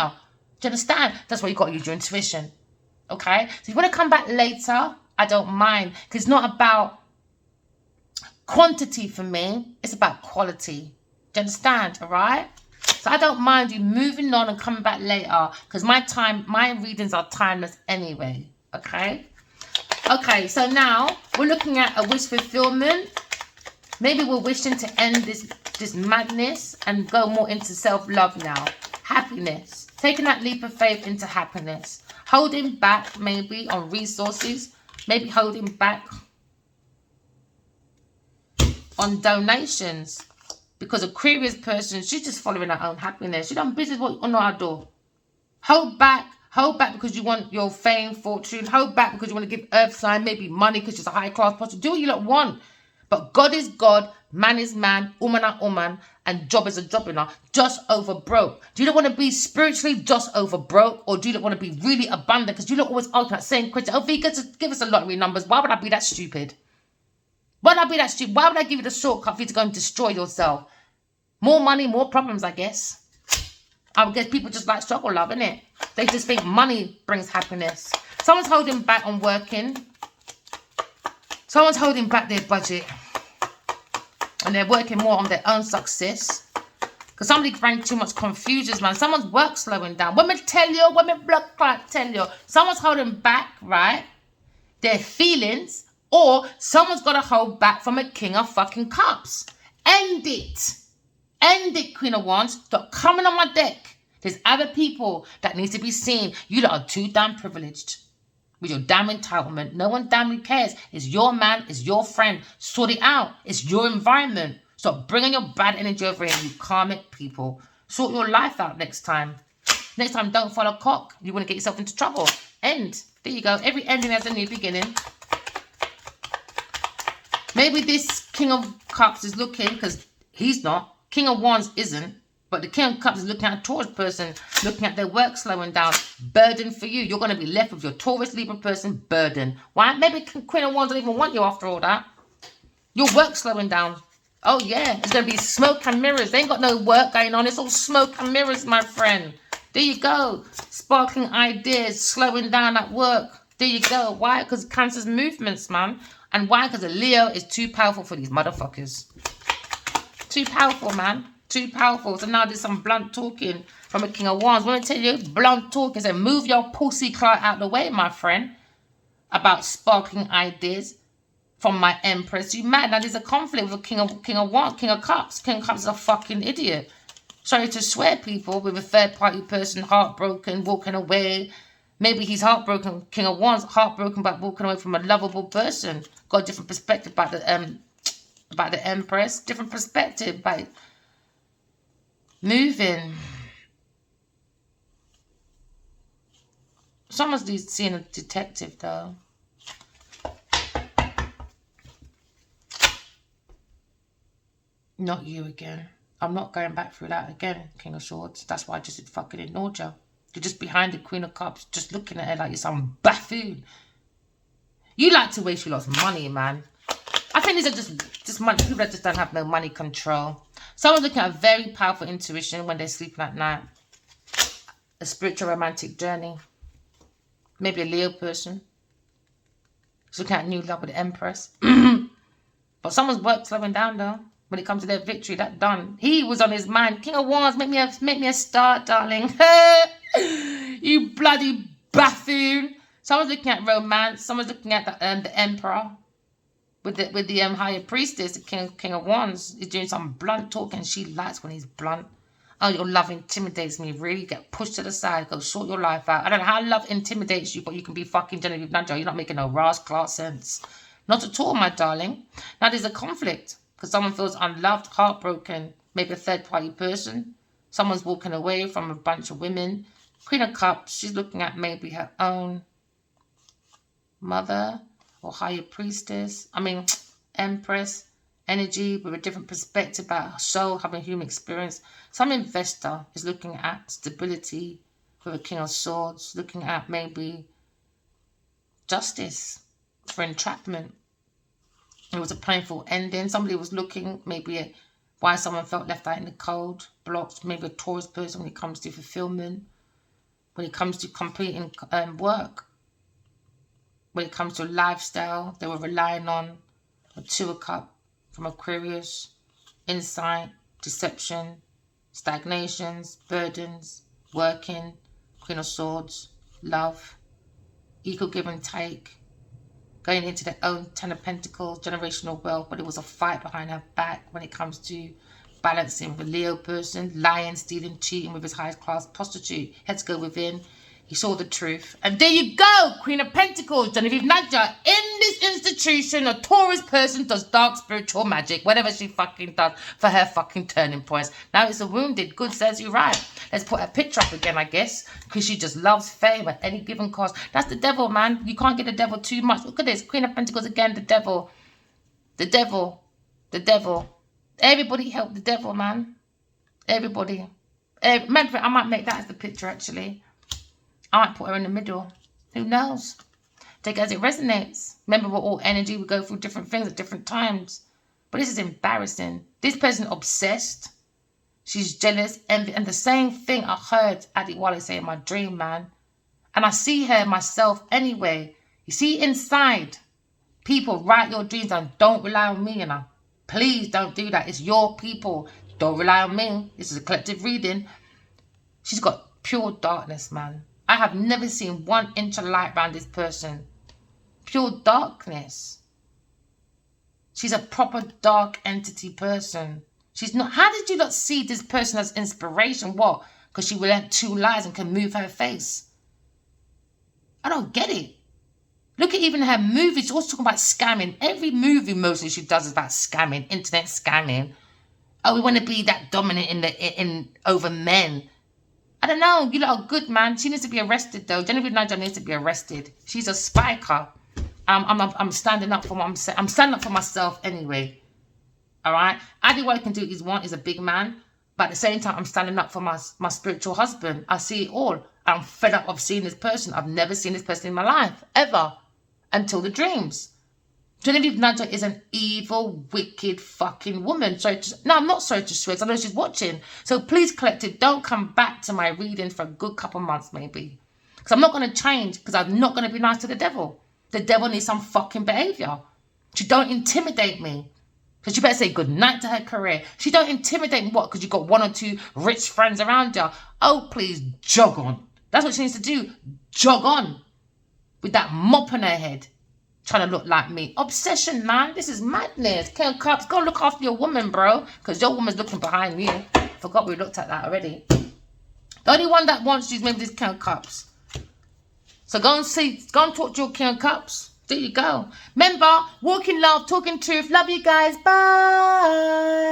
Do you understand? That's why you got to use your intuition. Okay? So if you want to come back later, I don't mind. Because it's not about quantity for me. It's about quality. Do you understand? All right? So I don't mind you moving on and coming back later. Because my readings are timeless anyway. Okay? Okay, so now we're looking at a wish fulfillment. Maybe we're wishing to end this madness and go more into self-love now. Happiness. Taking that leap of faith into happiness. Holding back maybe on resources. Maybe holding back on donations. Because Aquarius person, she's just following her own happiness. She done business on our door. Hold back. Hold back because you want your fame, fortune. Hold back because you want to give earth sign, maybe money because she's a high class person. Do what you lot want. But God is God, man is man, woman are woman, and job is a job, you know. Just over broke. Do you not want to be spiritually just over broke? Or do you not want to be really abundant? Because you not always ask that same question. Oh, Vika, just give us a lottery numbers. Why would I be that stupid? Why would I be that stupid? Why would I give you the shortcut for you to go and destroy yourself? More money, more problems, I guess. I guess people just like struggle love, innit? They just think money brings happiness. Someone's holding back on working. Someone's holding back their budget. And they're working more on their own success. Because somebody bring too much confusion, man. Someone's work slowing down. Women tell you, women blood clot tell you. Someone's holding back, right? Their feelings. Or someone's got to hold back from a king of fucking cups. End it. End it, Queen of Wands. Stop coming on my deck. There's other people that need to be seen. You lot are too damn privileged. With your damn entitlement. No one damn cares. It's your man. It's your friend. Sort it out. It's your environment. Stop bringing your bad energy over here, you karmic people. Sort your life out next time. Next time, don't follow cock. You want to get yourself into trouble. End. There you go. Every ending has a new beginning. Maybe this King of Cups is looking, because he's not. King of Wands isn't. But the King of Cups is looking at a Taurus person, looking at their work slowing down. Burden for you. You're going to be left with your Taurus Libra person burden. Why? Maybe Queen of Wands don't even want you after all that. Your work slowing down. Oh, yeah. It's going to be smoke and mirrors. They ain't got no work going on. It's all smoke and mirrors, my friend. There you go. Sparkling ideas, slowing down at work. There you go. Why? Because Cancer's movements, man. And why? Because a Leo is too powerful for these motherfuckers. Too powerful, man. Too powerful. So now there's some blunt talking from a King of Wands. I want to tell you, blunt talking. So move your pussy clout out the way, my friend. About sparkling ideas from my Empress. You mad? Now there's a conflict with a King of Wands, King of Cups. King of Cups is a fucking idiot. Sorry to swear, people, with a third party person, heartbroken, walking away. Maybe he's heartbroken, King of Wands, heartbroken by walking away from a lovable person. Got a different perspective about the Empress. Different perspective by moving. Someone's seeing a detective, though. Not you again. I'm not going back through that again, King of Swords. That's why I just fucking ignored you. You're just behind the Queen of Cups, just looking at her like you're some buffoon. You like to waste your lots of money, man. I think these are just money, people that just don't have no money control. Someone's looking at a very powerful intuition when they're sleeping at night. A spiritual romantic journey. Maybe a Leo person. He's looking at new love with the Empress. But someone's work slowing down, though. When it comes to their victory, that done. He was on his mind. King of Wands, make me a star, darling. You bloody buffoon. Someone's looking at romance. Someone's looking at the Emperor. With the Higher Priestess, the King of Wands. He's doing some blunt talking. She likes when he's blunt. Oh, your love intimidates me. Really get pushed to the side. Go sort your life out. I don't know how love intimidates you, but you can be fucking Genevil Nadia. You're not making no Ras class sense. Not at all, my darling. Now there's a conflict. Because someone feels unloved, heartbroken. Maybe a third party person. Someone's walking away from a bunch of women. Queen of Cups, she's looking at maybe her own mother or higher priestess. Empress energy with a different perspective about her soul, having human experience. Some investor is looking at stability with a King of Swords, looking at maybe justice for entrapment. It was a painful ending. Somebody was looking maybe at why someone felt left out in the cold, blocked, maybe a Taurus person when it comes to fulfillment, when it comes to completing work, when it comes to lifestyle. They were relying on a Two of Cups from Aquarius, insight, deception, stagnations, burdens, working, Queen of Swords, love, equal give and take, going into their own Ten of Pentacles, generational wealth, but it was a fight behind her back when it comes to balancing with a Leo person, lying, stealing, cheating with his highest class prostitute. Had to go within. He saw the truth. And there you go, Queen of Pentacles, Genevieve Nadja. In this institution, a Taurus person does dark spiritual magic, whatever she fucking does for her fucking turning points. Now it's a wounded. Good says you right. Let's put her picture up again, I guess, because she just loves fame at any given cost. That's the devil, man. You can't get the devil too much. Look at this. Queen of Pentacles again, the devil. The devil. The devil. Everybody help the devil, man. Everybody. Remember, I might make that as the picture, actually. I might put her in the middle. Who knows? Take it as it resonates. Remember, we're all energy. We go through different things at different times. But this is embarrassing. This person obsessed. She's jealous. And the same thing I heard Adi Wale say in my dream, man. And I see her myself anyway. You see inside. People, write your dreams down. Don't rely on me, you know. Please don't do that. It's your people. Don't rely on me. This is a collective reading. She's got pure darkness, man. I have never seen 1 inch of light around this person. Pure darkness. She's a proper dark entity person. She's not. How did you not see this person as inspiration? What? Because she learned 2 lies and can move her face. I don't get it. Look at even her movies. She's always talking about scamming. Every movie mostly she does is about scamming, internet scamming. Oh, we want to be that dominant in over men. I don't know. You lot are good, man. She needs to be arrested, though. Genevieve Nadja needs to be arrested. She's a spiker. I'm standing up for what I'm saying. I'm standing up for myself anyway. All right? I do what I can do. He's a big man. But at the same time, I'm standing up for my spiritual husband. I see it all. I'm fed up of seeing this person. I've never seen this person in my life, ever. Until the dreams. Genevieve Nadja is an evil, wicked fucking woman. No, I'm not sorry to swear, because I know she's watching. So please, collective, don't come back to my reading for a good couple months, maybe. Because I'm not going to change, because I'm not going to be nice to the devil. The devil needs some fucking behaviour. She don't intimidate me. Because you better say good night to her career. She don't intimidate me, what? Because you got 1 or 2 rich friends around her. Oh, please, jog on. That's what she needs to do. Jog on. With that mop on her head. Trying to look like me. Obsession, man. This is madness. King of Cups, go look after your woman, bro. Because your woman's looking behind you. Forgot we looked at that already. The only one that wants you is maybe this King of Cups. So go and talk to your King of Cups. There you go. Remember, walking love, talking truth. Love you guys. Bye.